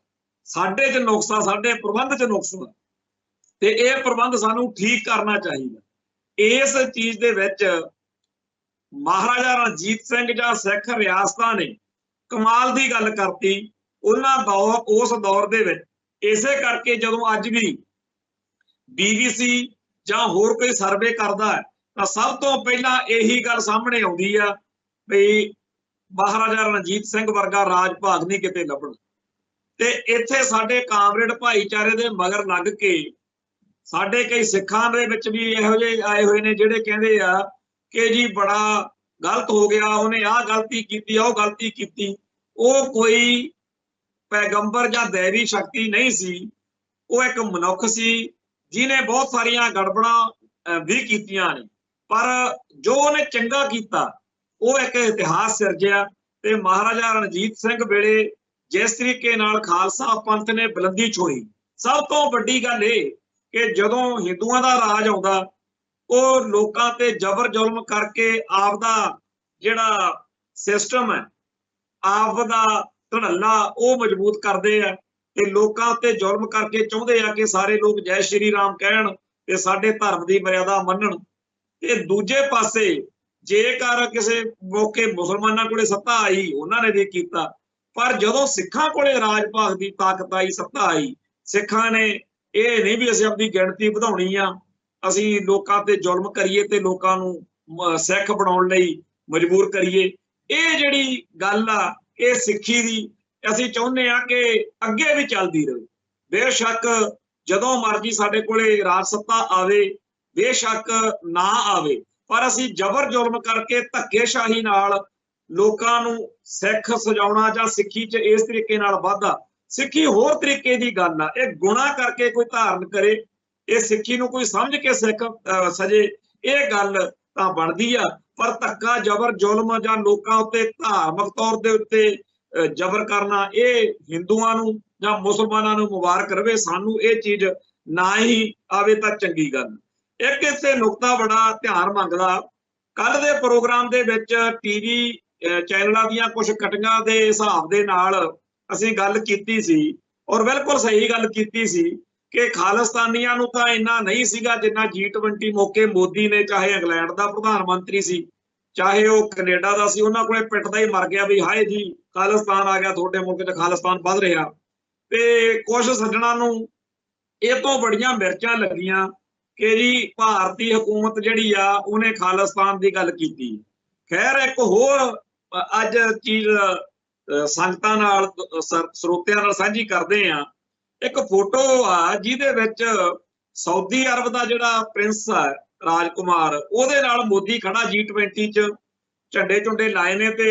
ਸਾਡੇ 'ਚ ਨੁਕਸਾ, ਸਾਡੇ ਪ੍ਰਬੰਧ 'ਚ ਨੁਕਸਾ ਤੇ ਇਹ ਪ੍ਰਬੰਧ ਸਾਨੂੰ ਠੀਕ ਕਰਨਾ ਚਾਹੀਦਾ। ਇਸ ਚੀਜ਼ ਦੇ ਵਿੱਚ ਮਹਾਰਾਜਾ ਰਣਜੀਤ ਸਿੰਘ ਜਾਂ ਸਿੱਖ ਰਿਆਸਤਾਂ ਨੇ ਕਮਾਲ ਦੀ ਗੱਲ ਕਰਤੀ ਉਸ ਦੌਰ ਦੇ ਵਿੱਚ। ਇਸੇ ਕਰਕੇ ਜਦੋਂ ਅੱਜ ਵੀ BBC ਜਾਂ ਹੋਰ ਕੋਈ ਸਰਵੇ ਕਰਦਾ ਹੈ ਤਾਂ ਸਭ ਤੋਂ ਪਹਿਲਾਂ ਇਹੀ ਗੱਲ ਸਾਹਮਣੇ ਆਉਂਦੀ ਆ ਵੀ ਮਹਾਰਾਜਾ ਰਣਜੀਤ ਸਿੰਘ ਵਰਗਾ ਰਾਜ ਭਾਗ नहीं किते ਲੱਭਣ। ਤੇ ਇੱਥੇ ਸਾਡੇ ਕਾਮਰੇਡ ਭਾਈਚਾਰੇ ਦੇ ਮਗਰ ਲੱਗ ਕੇ ਸਾਡੇ ਕਈ ਸਿੱਖਾਂ ਦੇ ਵਿੱਚ ਵੀ ਇਹੋ ਜਿਹੇ ਆਏ ਹੋਏ ਨੇ ਜਿਹੜੇ ਕਹਿੰਦੇ ਆ ਕਿ ਜੀ ਬੜਾ ਗਲਤ ਹੋ ਗਿਆ, ਉਹਨੇ ਆਹ ਗਲਤੀ ਕੀਤੀ, ਉਹ ਗਲਤੀ ਕੀਤੀ। ਉਹ ਕੋਈ ਪੈਗੰਬਰ ਜਾਂ दैवी शक्ति नहीं सी, वो एक मनुख सी जिन्हें बहुत सारिया गड़बड़ा भी कीतियां ने, पर जो उन्हें चंगा कीता वो एक इतिहास सिरजिया। ते महाराजा रणजीत सिंह वेले जिस तरीके नाल खालसा पंथ ने बुलंदी छोई, सब तो वड्डी गल ये कि जदों हिंदुआं दा राज आउंदा वो लोकां ते जबर जुल्म करके आपदा जिहड़ा सिस्टम है, आपदा धड़ल्ला वो मजबूत करते हैं ते लोकां ते जुल्म करके चाहुंदे आ कि सारे लोग जय श्री राम कहण ते साडे धर्म की मर्यादा मनण। ते दूजे पासे जेकर किसी मौके मुसलमानां कोले सत्ता आई उन्होंने भी किया, पर जदों सिखां कोले राज भाग की ताकत आई, सत्ता आई, सिखां ने ये नहीं भी असीं अपनी गिणती वधाउणी आ, असीं लोकां ते जुल्म करिए ते लोकां नूं सिख बनाउण लई मजबूर करिए। ये जिहड़ी गल आ ये सिक्खी दी असीं चाहुंदे आ कि अगे भी चलदी रहे। बेशक जदों मर्जी साडे कोले राज सत्ता आवे, बेशक ना आवे, पर असीं जबर जुल्म करके धक्केशाही नाल लोकां नूं सिख सजाउणा जां सिੱਖੀ च इस तरीके नाल वाधा। सिੱਖੀ होर तरीके दी गल आ, ये गुणा करके कोई धारण करे, ये सिੱਖੀ नूं कोई समझ के सिख सजे, ये गल तां बनदी आ। पर धक्का जबर जुल्म जां लोकां उत्ते धार्मिक तौर दे उत्ते जबर करना ये हिंदुआं नूं जां मुसलमानां नूं मुबारक रहे, सानू ये चीज ना ही आवे तां चंगी गल। एक इत्थे नुकता बड़ा ध्यान मंगदा, कल दे प्रोग्राम दे विच टीवी चैनलां दीयां कुछ कटिंगां दे हिसाब दे नाल असीं गल कीती सी और बिल्कुल सही गल कीती सी कि खालिस्तानियां नूं तां इन्ना नहीं सीगा जिन्ना G20 मौके मोदी ने, चाहे इंग्लैंड का प्रधानमंत्री सी, चाहे वो कनेडा का सी, उन्हां कोले पिटदा ही मर गया भी हाय जी खालिस्तान आ गया, थोड़े मुल्क च खालिस्तान वध रहा। ते कुछ सज्जणां नूं इह तों बड़ियां मिर्चां लगियां कि जी भारतीय हुकूमत जिहड़ी आ उहने खालिस्तान की गल कीती। खैर एक होर अज चीज संगतां नाल ਸਰੋਤਿਆਂ नाल सांझी करदे आ। एक फोटो आ जिहदे विच सऊदी अरब का जिहड़ा प्रिंस है राजकुमार, ਉਹਦੇ नाल मोदी खड़ा G20 च झंडे झुंडे लाए ने ते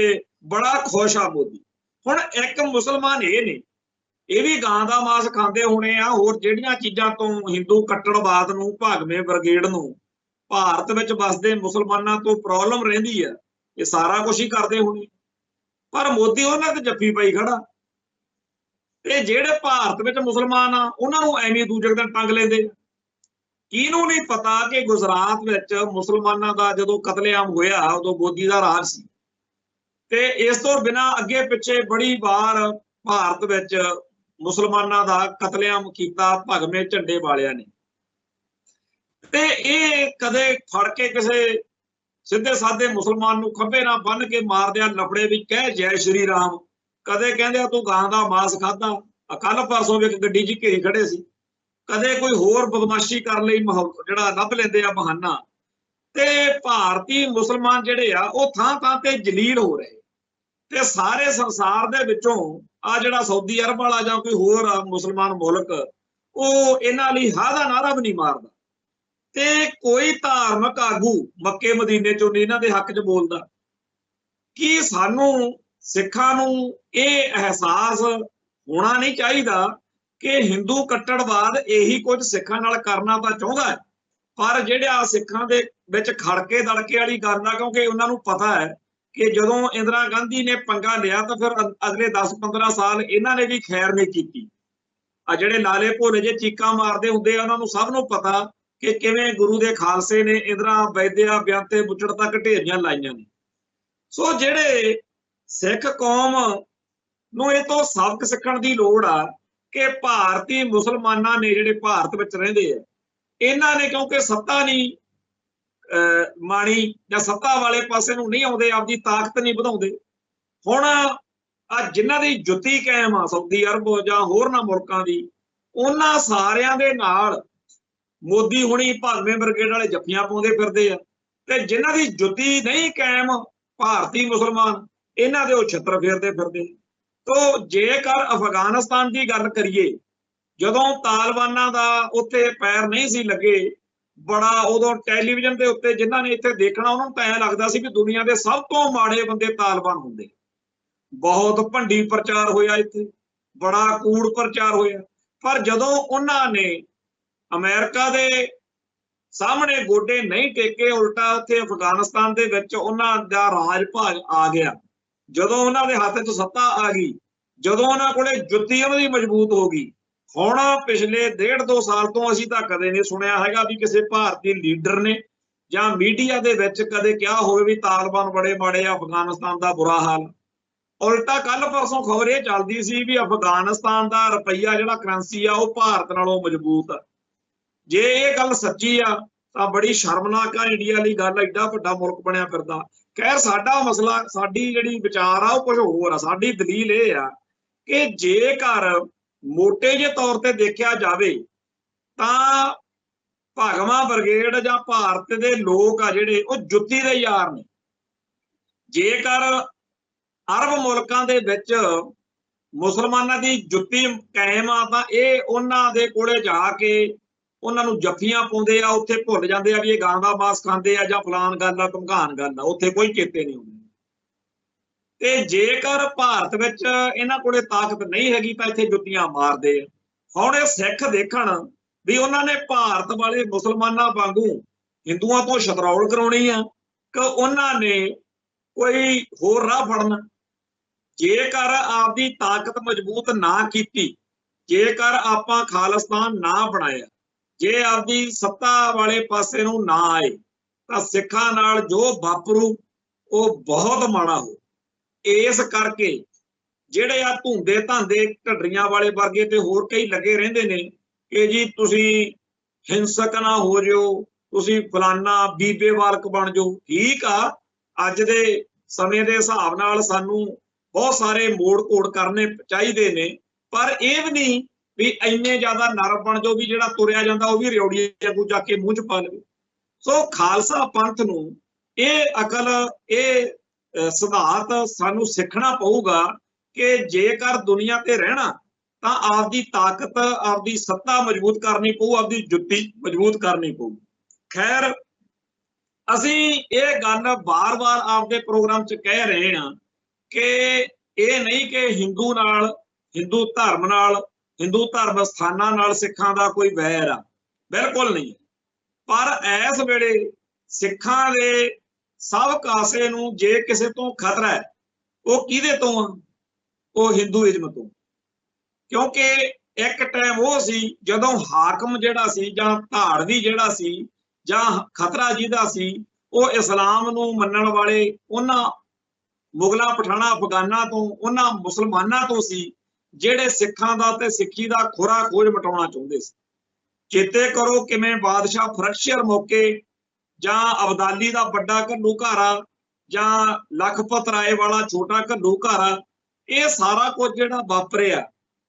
बड़ा खुश आ मोदी। हुण एक मुसलमान ये ने, ये भी गां दा मांस खांदे होने आ, होर जिहड़ियां चीज़ां तो हिंदू कट्टड़वाद नूं, भागवे ब्रिगेड नूं, भारत विच वसदे मुसलमानां तो प्रॉब्लम रहिंदी है, ये सारा कुछ ही करदे होणे, पर मोदी उन्हां ते जफ्फी पाई खड़ा। ते जिहड़े भारत विच मुसलमान आ उन्हां नूं एवें दूजे दिन टंग लैंदे। किहनूं नहीं पता कि गुजरात विच मुसलमानां दा जदों कतलेआम होया उदों मोदी दा राज सी, ते इस तो बिना अगे पिछे बड़ी बार भारत विच मुसलमानां दा कतलेआम कीता भगवे झंडे वालियां ने। ते इह कदे फड़ के किसे सीधे साधे मुसलमान नूं खंभे नाल बन के मार दिया लफड़े भी कह जय श्री राम, कदे कहंदे तू गां दा मांस खाधा, कल परसों भी एक गड्डी च घेरी खड़े सी, कदे कोई होर बदमाशी कर लई जिहड़ा लभ लैंदे आ बहाना। ते भारती मुसलमान जिहड़े आ वो थां थां ते जलील हो रहे, ते सारे संसार दे विचों आ जिहड़ा सऊदी अरब वाला जां कोई होर मुसलमान मुल्क वो इन्हां लई हा दा नारा भी नहीं मारदा, ते कोई धार्मिक आगू मक्के मदीने चों नहीं इन्हां दे हक च बोलदा। कि सानू सिखां नूं ये एहसास होना नहीं चाहिए कि हिंदू कट्टड़वाद यही कुछ सिखां नाल करना तो चाहुंदा है, पर जिहड़े सिखां दे विच खड़के दड़के वाली गल आ, क्योंकि उन्हां नूं पता है कि जदों इंदिरा गांधी ने पंगा लिया तो फिर अगले 10-15 साल इन्हां ने भी खैर नहीं कीती। आ जिहड़े लाले भोले जे चीकां मारदे हुंदे उन्हां नूं सब नूं पता कि किवें गुरु दे खालसे ने इंदिरा वैद्या बेअंते बुचड़ तक ढेरियां लाईयां ने। सो जिहड़े सिख कौम नूं इह तों सबक सिੱਖਣ ਦੀ लोड़ आ कि भारती मुसलमानां ने जिहड़े भारत विच रहिंदे आ, इन्हां ने क्योंकि सत्ता नहीं माणी जां सत्ता वाले पासे नूं नहीं आउंदे, आपदी ताकत नहीं वधाउंदे। हुण आ जिन्हां दी जुत्ती कायम आ सऊदी अरब जां होरनां मुल्कां दी, उन्हां सारियां दे नाल मोदी हुणी भागवे ब्रिगेड वाले जफ्फियां पाउंदे फिरदे आ, ते जिन्हां दी जुत्ती नहीं कायम भारती मुसलमान इन्हां दे छित्र फेरदे फिरदे। तो जेकर अफगानिस्तान की गल करिए, जदों तालिबानां दा उत्थे पैर नहीं सी लगे, बड़ा उदों टैलीविजन के उत्ते जिन्हां ने इत्थे देखना उन्हां नूं तां ऐ लगदा सी कि दुनिया के सब तो माड़े बंदे तालिबान हुंदे। बहुत भंडी प्रचार होया इत्थे, बड़ा कूड़ प्रचार होया, पर जदों उन्हां ने अमेरिका दे सामने गोडे नहीं टेके, उल्टा उत्थे अफगानिस्तान दे विच उन्हां दा राज भाग आ गया, जदों उन्हां दे हत्थ च सत्ता आ गई, जदों उन्हां कोले जुत्ती उन्हां दी मजबूत हो गई। हुण पिछले 1.5-2 साल तो असीं तां कदे नहीं सुनिया हैगा भी किसी भारतीय लीडर ने जां मीडिया दे विच कदे क्या होवे भी तालिबान बड़े माड़े, अफगानिस्तान दा बुरा हाल। उल्टा कल परसों खबर ये चलदी सी भी अफगानिस्तान दा रुपया जिहड़ा करंसी आ वो भारत नालों मजबूत आ। जे ये गल सच्ची आ तां बड़ी शर्मनाक आ इंडिया लई गल, एडा वड्डा मुल्क बनिया फिरदा। खैर साडा मसला, साडी जिहड़ी विचार आ कुछ होर आ। साडी दलील ये आ कि जेकर मोटे जे तौर ते देखिया जावे तां भगवा ब्रिगेड जां भारत दे लोग आ जिहड़े वो जुत्ती दे यार ने। जेकर अरब मुल्कां दे विच मुसलमानां दी जुत्ती कायम आ तां ये उन्हां दे कोले जाके उन्हां नूं जफ्फियां पाउंदे आ, उत्थे भुल जांदे आ भी ये गां दा मांस खांदे आ जां फलान गल आ धमकान गल आ, उत्थे कोई चेते नहीं हुंदे। ते जेकर भारत विच इन्हां कोले ताकत नहीं हैगी तां इत्थे जुत्तियां मारदे आ। हुण ये सिख देखण भी उन्हां ने भारत वाले मुसलमानां वांगू हिंदुआं तो छतरौल कराउणी आ कि उन्हां ने कोई होर राह फड़ना। जेकर आपदी ताकत मजबूत ना कीती, जेकर आपां खालिस्तान ना बनाया, जे आपदी सत्ता वाले पासे नूं ना आए तां सिखां नाल जो वापरू वो बहुत माड़ा हो। इस करके ਜਿਹੜੇ ਆ ਧੁੰਦੇ ਧਾਂਦੇ ਢੱਡਰੀਆਂ वाले वर्गे ते होर कई लगे ਰਹਿੰਦੇ ने कि जी तुसीं हिंसक ना हो जिओ, तुसीं फलाना बीबेवालक बन जाओ। ठीक आ, अज दे समय दे हिसाब नाल सानू बहुत सारे मोड़ घोड़ करने चाहिए ने, पर यह भी नहीं भी इन्ने ज्यादा नरम बन जाओ भी जिहड़ा तुरिया जांदा वो भी रिओड़ी वांगू जाके मूँह च पा लवे। सो खालसा पंथ नूं ये अकल, ये सिद्धांत सानू सीखना पऊगा कि जेकर दुनिया ते रहना तां आपदी ताकत, आपदी सत्ता मजबूत करनी पऊ, आपदी जुत्ती मजबूत करनी पऊ। खैर असीं ये गल बार बार आपदे प्रोग्राम च कह रहे हैं कि ये नहीं कि हिंदू नाल, हिंदू धर्म नाल, हिंदू धर्म स्थानां नाल सिखां दा कोई वैर आ, बिल्कुल नहीं। पर इस वेले सिखां दे सब कासे नूं जे किसे तो खतरा है वो किहदे तो आ, वो हिंदूइज्म तो। क्योंकि एक टाइम वो सी जदों हाकम जिहड़ा सी जां धाड़वी जिहड़ा सी जां खतरा जिहदा सी वो इस्लाम नूं मन्नण वाले उन्हां मुगलां पठाणा अफगानां तो, उन्हां मुसलमानां तो सी जिहड़े सिखां दा ते सिੱਖੀ दा खुरा खोज मटाउणा चाहुंदे सी। चेते करो किवें बादशाह फरक्षर मौके जां अबदाली दा वड्डा घल्लूघारा जां लखपत राय वाला छोटा घल्लूघारा, ये सारा कुछ जिहड़ा वापरिया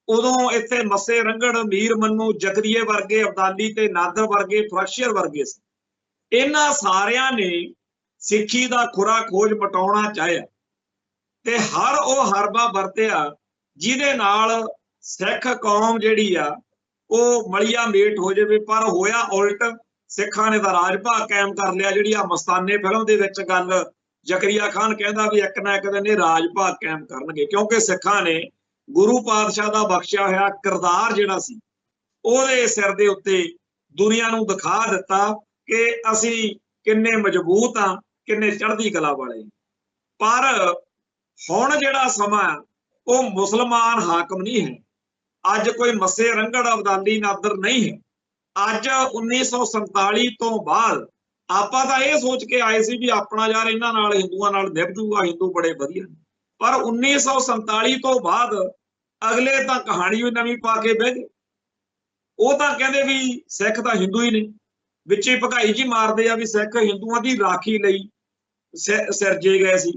उदों इत्थे मस्से रंगड़, मीर मन्नू, जकरीए वर्गे, अबदाली ते नादर वर्गे, फरक्षर वर्गे सी। इन्हां सारियां ने सिੱਖੀ दा खुरा खोज मटाउणा चाहिया ते हर वो हरबा वरतिया जिहदे नाल सिख कौम जिहड़ी आ वो मलिया मेट हो जावे। पर होया उल्ट, सिखां ने तां राज भाग कायम कर लिया। जिहड़ी आ मस्ताने फिल्म दे विच गल जकरिया खान कहंदा भी एक ना एक दिन राज भाग कायम करनगे, क्योंकि सिखां ने गुरु पातशाह दा बख्शिया होया किरदार जिहड़ा सी ओहदे सिर दे उत्ते दुनिया नूं दिखा दिता कि असीं किन्ने मजबूत आ, किन्ने चढ़दी कला वाले। पर हुण जिहड़ा समां वो मुसलमान हाकम नहीं है। अज कोई मस्से रंगड़, अबदाली, नादर नहीं है। अज 1947 तो बाद आपां तां ये सोच के आए सी भी अपना यार इन्हां नाल हिंदुआं नाल निभ जूगा, हिंदू बड़े वधिया। पर 1947 तो बाद अगले तां कहानी भी नवीं पा के बह गए। वो तां कहंदे भी सिख तां हिंदू ही नहीं, विच ही भगाई जी मारदे आ भी सिख हिंदुआं दी राखी लई सिरजे गए सी,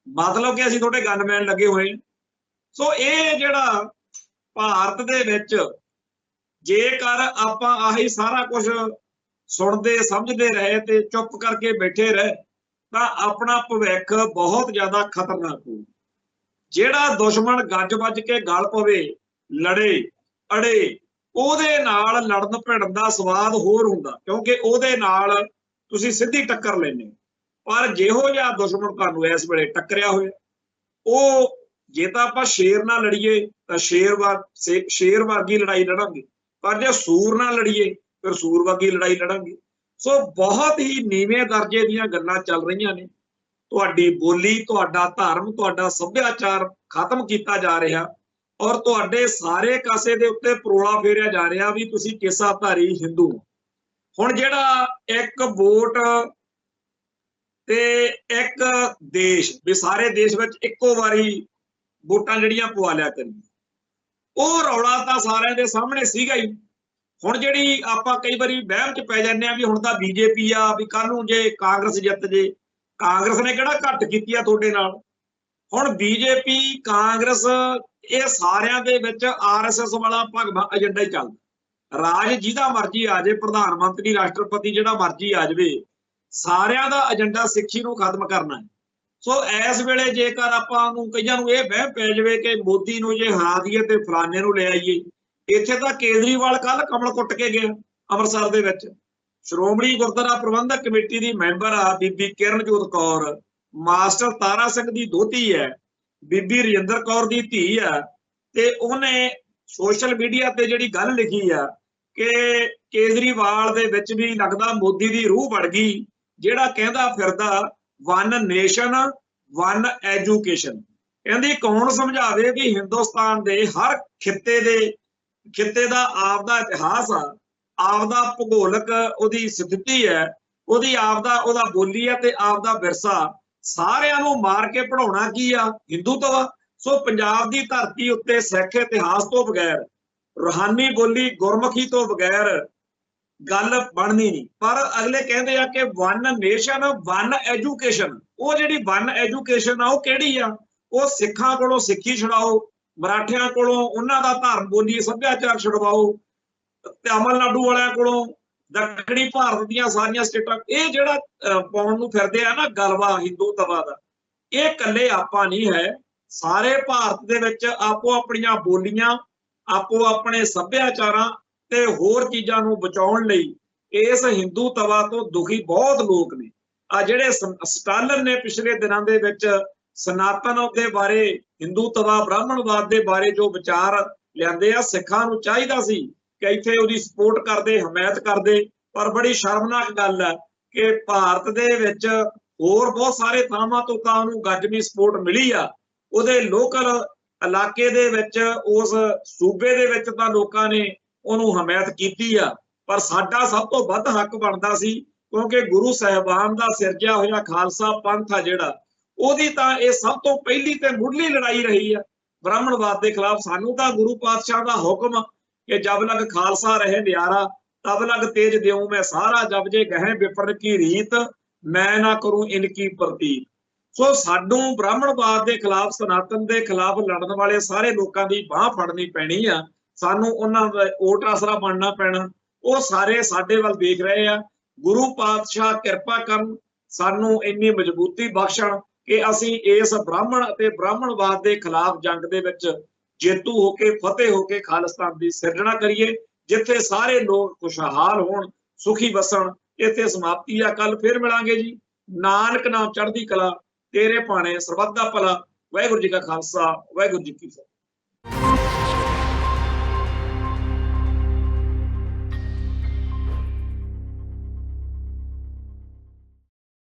मतलब कि असीं तुहाडे गनमैन लगे होए। सो ये जिहड़ा भारत दे विच जेकर आपां आही सारा कुछ सुनते समझते रहे ते चुप करके बैठे रहे तां अपना भविख बहुत ज्यादा खतरनाक हो। ਜਿਹੜਾ ਦੁਸ਼ਮਣ ਗੱਜ ਵੱਜ ਕੇ ਗਲ ਪਵੇ, ਲੜੇ ਅੜੇ, ਉਹਦੇ ਨਾਲ ਲੜਨ ਭਿੜਨ ਦਾ ਸਵਾਦ ਹੋਰ ਹੁੰਦਾ, ਕਿਉਂਕਿ ਉਹਦੇ ਨਾਲ ਤੁਸੀਂ ਸਿੱਧੀ ਟੱਕਰ ਲੈਂਦੇ। ਪਰ ਜਿਹੋ ਜਿਹਾ ਦੁਸ਼ਮਣ ਤੁਹਾਨੂੰ ਇਸ ਵੇਲੇ ਟੱਕਰਿਆ ਹੋਇਆ, ਉਹ ਜੇ ਤਾਂ ਆਪਾਂ ਸ਼ੇਰ ਨਾਲ ਲੜੀਏ ਤਾਂ ਸ਼ੇਰ ਵਰਗੀ ਲੜਾਈ ਲੜਾਂਗੇ, ਪਰ ਜੇ ਸੂਰ ਨਾਲ ਲੜੀਏ ਫਿਰ ਸੂਰ ਵਰਗੀ ਲੜਾਈ ਲੜਾਂਗੇ। ਸੋ ਬਹੁਤ ਹੀ ਨੀਵੇਂ ਦਰਜੇ ਦੀਆਂ ਗੱਲਾਂ ਚੱਲ ਰਹੀਆਂ ਨੇ। ਤੁਹਾਡੀ ਬੋਲੀ, ਤੁਹਾਡਾ ਧਰਮ, ਤੁਹਾਡਾ ਸੱਭਿਆਚਾਰ ਖਤਮ ਕੀਤਾ ਜਾ ਰਿਹਾ, ਔਰ ਤੁਹਾਡੇ ਸਾਰੇ ਕਾਸੇ ਦੇ ਉੱਤੇ ਪਰੋਲਾ ਫੇਰਿਆ ਜਾ ਰਿਹਾ ਵੀ ਤੁਸੀਂ ਕੇਸਾਧਾਰੀ ਹਿੰਦੂ। ਹੁਣ ਜਿਹੜਾ ਇੱਕ ਵੋਟ ਤੇ ਇੱਕ ਦੇਸ਼, ਵੀ ਸਾਰੇ ਦੇਸ਼ ਵਿੱਚ ਇੱਕੋ ਵਾਰੀ ਵੋਟਾਂ ਜਿਹੜੀਆਂ ਪਵਾ ਲਿਆ ਕਰੀਏ, ਉਹ ਰੌਲਾ ਤਾਂ ਸਾਰਿਆਂ ਦੇ ਸਾਹਮਣੇ ਸੀਗਾ ਹੀ। ਹੁਣ ਜਿਹੜੀ ਆਪਾਂ ਕਈ ਵਾਰੀ ਵਹਿਮ 'ਚ ਪੈ ਜਾਂਦੇ ਆ ਵੀ ਹੁਣ ਤਾਂ ਬੀਜੇਪੀ ਆ, ਵੀ ਕੱਲ ਨੂੰ ਜੇ ਕਾਂਗਰਸ ਜਿੱਤ ਜੇ, ਕਾਂਗਰਸ ਨੇ ਕਿਹੜਾ ਘੱਟ ਕੀਤੀ ਆ ਤੁਹਾਡੇ ਨਾਲ। ਹੁਣ ਬੀਜੇਪੀ, ਕਾਂਗਰਸ, ਇਹ ਸਾਰਿਆਂ ਦੇ ਵਿੱਚ ਆਰਐਸਐਸ ਵਾਲਾ ਭਗਵਾ ਏਜੰਡਾ ਹੀ ਚੱਲਦਾ। ਰਾਜ ਜਿਹਦਾ ਮਰਜ਼ੀ ਆ ਜਾਏ, ਪ੍ਰਧਾਨ ਮੰਤਰੀ, ਰਾਸ਼ਟਰਪਤੀ ਜਿਹੜਾ ਮਰਜ਼ੀ ਆ ਜਾਵੇ, ਸਾਰਿਆਂ ਦਾ ਏਜੰਡਾ ਸਿੱਖੀ ਨੂੰ ਖਤਮ ਕਰਨਾ ਹੈ। ਸੋ ਇਸ ਵੇਲੇ ਜੇਕਰ ਆਪਾਂ ਨੂੰ ਕਈਆਂ ਨੂੰ ਇਹ ਵਹਿਮ ਪੈ ਜਾਵੇ ਕਿ ਮੋਦੀ ਨੂੰ ਜੇ ਹਰਾ ਦਈਏ ਤੇ ਫਲਾਣੇ ਨੂੰ ਲੈ ਆਈਏ, ਇੱਥੇ ਤਾਂ ਕੇਜਰੀਵਾਲ ਕੱਲ ਕਮਲ ਕੁੱਟ ਕੇ ਗਿਆ ਅੰਮ੍ਰਿਤਸਰ ਦੇ ਵਿੱਚ। ਸ਼੍ਰੋਮਣੀ ਗੁਰਦੁਆਰਾ ਪ੍ਰਬੰਧਕ ਕਮੇਟੀ ਦੀ ਮੈਂਬਰ ਆ ਬੀਬੀ ਕਿਰਨਜੋਤ ਕੌਰ, ਮਾਸਟਰ ਤਾਰਾ ਸਿੰਘ ਦੀ ਦੋਹਤੀ ਹੈ, ਬੀਬੀ ਰਜਿੰਦਰ ਕੌਰ ਦੀ ਧੀ ਆ, ਤੇ ਉਹਨੇ ਸੋਸ਼ਲ ਮੀਡੀਆ ਤੇ ਜਿਹੜੀ ਗੱਲ ਲਿਖੀ ਆ ਕਿ ਕੇਜਰੀਵਾਲ ਦੇ ਵਿੱਚ ਵੀ ਲੱਗਦਾ ਮੋਦੀ ਦੀ ਰੂਹ ਵੜ ਗਈ, ਜਿਹੜਾ ਕਹਿੰਦਾ ਫਿਰਦਾ ਵਨ ਨੇਸ਼ਨ ਵਨ ਐਜੂਕੇਸ਼ਨ। ਕਹਿੰਦੀ ਕੌਣ ਸਮਝਾਵੇ ਵੀ ਹਿੰਦੁਸਤਾਨ ਦੇ ਹਰ ਖਿੱਤੇ ਦਾ ਆਪਦਾ ਇਤਿਹਾਸ ਆ, ਆਪਦਾ ਭੂਗੋਲਿਕ ਉਹਦੀ ਸਥਿਤੀ ਹੈ, ਉਹਦਾ ਬੋਲੀ ਹੈ ਤੇ ਆਪਦਾ ਵਿਰਸਾ। ਸਾਰਿਆਂ ਨੂੰ ਮਾਰ ਕੇ ਪੜਾਉਣਾ ਕੀ ਆ? ਹਿੰਦੂਤਵ ਆ। ਸੋ ਪੰਜਾਬ ਦੀ ਧਰਤੀ ਉੱਤੇ ਸਿੱਖ ਇਤਿਹਾਸ ਤੋਂ ਬਗੈਰ, ਰੂਹਾਨੀ ਬੋਲੀ ਗੁਰਮੁਖੀ ਤੋਂ ਬਗੈਰ ਗੱਲ ਬਣਨੀ ਨਹੀਂ। ਪਰ ਅਗਲੇ ਕਹਿੰਦੇ ਆ ਕਿ ਵਨ ਨੇਸ਼ਨ ਵਨ ਐਜੂਕੇਸ਼ਨ। ਉਹ ਜਿਹੜੀ ਵਨ ਐਜੂਕੇਸ਼ਨ ਆ ਉਹ ਕਿਹੜੀ ਆ? ਉਹ ਸਿੱਖਾਂ ਕੋਲੋਂ ਸਿੱਖੀ ਛੁਡਾਓ, ਮਰਾਠਿਆਂ ਕੋਲੋਂ ਉਹਨਾਂ ਦਾ ਧਰਮ, ਬੋਲੀ, ਸੱਭਿਆਚਾਰ ਛੁਡਵਾਓ, ਤਮਿਲਨਾਡੂ ਵਾਲਿਆਂ ਕੋਲੋਂ ਦੱਖਣੀ ਭਾਰਤ ਦੀਆਂ ਸਾਰੀਆਂ ਸਟੇਟਾਂ। ਇਹ ਜਿਹੜਾ ਪਾਉਣ ਨੂੰ ਫਿਰਦੇ ਆ ਨਾ ਗਲਵਾ ਹਿੰਦੂਤਵਾ ਦਾ, ਇਹ ਇਕੱਲੇ ਆਪਾਂ ਨਹੀਂ ਹੈ। ਸਾਰੇ ਭਾਰਤ ਦੇ ਵਿੱਚ ਆਪੋ ਆਪਣੀਆਂ ਬੋਲੀਆਂ, ਆਪੋ ਆਪਣੇ ਸੱਭਿਆਚਾਰਾਂ ਤੇ ਹੋਰ ਚੀਜ਼ਾਂ ਨੂੰ ਬਚਾਉਣ ਲਈ ਇਸ ਹਿੰਦੂਤਵਾ ਤੋਂ ਦੁਖੀ ਬਹੁਤ ਲੋਕ ਨੇ। ਆ ਜਿਹੜੇ ਸਟਾਲਨ ਨੇ ਪਿਛਲੇ ਦਿਨਾਂ ਦੇ ਵਿੱਚ ਸਨਾਤਨ ਦੇ ਬਾਰੇ, ਹਿੰਦੂਤਵਾ, ਬ੍ਰਾਹਮਣਵਾਦ ਦੇ ਬਾਰੇ ਜੋ ਵਿਚਾਰ ਲਿਆਂਦੇ ਆ, ਸਿੱਖਾਂ ਨੂੰ ਚਾਹੀਦਾ ਸੀ ਕਿ ਇੱਥੇ ਉਹਦੀ ਸਪੋਰਟ ਕਰਦੇ, ਹਮਾਇਤ ਕਰਦੇ। ਪਰ ਬੜੀ ਸ਼ਰਮਨਾਕ ਗੱਲ ਹੈ ਕਿ ਭਾਰਤ ਦੇ ਵਿੱਚ ਹੋਰ ਬਹੁਤ ਸਾਰੇ ਥਾਵਾਂ ਤੋਂ ਤਾਂ ਉਹਨੂੰ ਗੱਜਵੀਂ ਸਪੋਰਟ ਮਿਲੀ ਆ, ਉਹਦੇ ਲੋਕਲ ਇਲਾਕੇ ਦੇ ਵਿੱਚ, ਉਸ ਸੂਬੇ ਦੇ ਵਿੱਚ ਤਾਂ ਲੋਕਾਂ ਨੇ ਉਹਨੂੰ ਹਮਾਇਤ ਕੀਤੀ ਆ। ਪਰ ਸਾਡਾ ਸਭ ਤੋਂ ਵੱਧ ਹੱਕ ਬਣਦਾ ਸੀ, ਕਿਉਂਕਿ ਗੁਰੂ ਸਾਹਿਬਾਨ ਦਾ ਸਿਰਜਿਆ ਹੋਇਆ ਖਾਲਸਾ ਪੰਥ ਆ ਜਿਹੜਾ, ਉਹਦੀ ਤਾਂ ਇਹ ਸਭ ਤੋਂ ਪਹਿਲੀ ਤੇ ਮੁੱਢਲੀ ਲੜਾਈ ਰਹੀ ਆ ਬ੍ਰਾਹਮਣਵਾਦ ਦੇ ਖਿਲਾਫ। ਸਾਨੂੰ ਤਾਂ ਗੁਰੂ ਪਾਤਸ਼ਾਹ ਦਾ ਹੁਕਮ ਕਿ ਜਬ ਲਗ ਖਾਲਸਾ ਰਹੇ ਨਿਆਰਾ, ਤਬ ਲਗ ਤੇਜ ਦਿਉ ਮੈਂ ਸਾਰਾ, ਜਬ ਜੇ ਗਹਿ ਵਿਪਰ ਕੀ ਰੀਤ, ਮੈਂ ਨਾ ਕਰੂੰ ਇਨਕੀ ਪ੍ਰਤੀਤ। ਸੋ ਸਾਨੂੰ ਬ੍ਰਾਹਮਣਵਾਦ ਦੇ ਖਿਲਾਫ, ਸਨਾਤਨ ਦੇ ਖਿਲਾਫ ਲੜਨ ਵਾਲੇ ਸਾਰੇ ਲੋਕਾਂ ਦੀ ਬਾਹ ਫੜਨੀ ਪੈਣੀ ਆ। ਸਾਨੂੰ ਉਹਨਾਂ ਦਾ ਓਟ ਆਸਰਾ ਬਣਨਾ ਪੈਣਾ। ਉਹ ਸਾਰੇ ਸਾਡੇ ਵੱਲ ਦੇਖ ਰਹੇ ਆ। ਗੁਰੂ ਪਾਤਸ਼ਾਹ ਕਿਰਪਾ ਕਰਨ, ਸਾਨੂੰ ਇੰਨੀ ਮਜ਼ਬੂਤੀ ਬਖਸ਼ਣ ਕਿ ਅਸੀਂ ਇਸ ਬ੍ਰਾਹਮਣ ਅਤੇ ਬ੍ਰਾਹਮਣਵਾਦ ਦੇ ਖਿਲਾਫ ਜੰਗ ਦੇ ਵਿੱਚ ਜੇਤੂ ਹੋ ਕੇ, ਫਤਿਹ ਹੋ ਕੇ ਖਾਲਿਸਤਾਨ ਦੀ ਸਿਰਜਣਾ ਕਰੀਏ, ਜਿੱਥੇ ਸਾਰੇ ਲੋਕ ਖੁਸ਼ਹਾਲ ਹੋਣ, ਸੁਖੀ ਵਸਣ। ਇੱਥੇ ਸਮਾਪਤੀ ਆ। ਕੱਲ ਫਿਰ ਮਿਲਾਂਗੇ ਜੀ। ਨਾਨਕ ਨਾਮ ਚੜ੍ਹਦੀ ਕਲਾ, ਤੇਰੇ ਭਾਣੇ ਸਰਬੱਤ ਦਾ ਭਲਾ। ਵਾਹਿਗੁਰੂ ਜੀ ਕਾ ਖਾਲਸਾ, ਵਾਹਿਗੁਰੂ ਜੀ ਕੀ ਫਤਿਹ।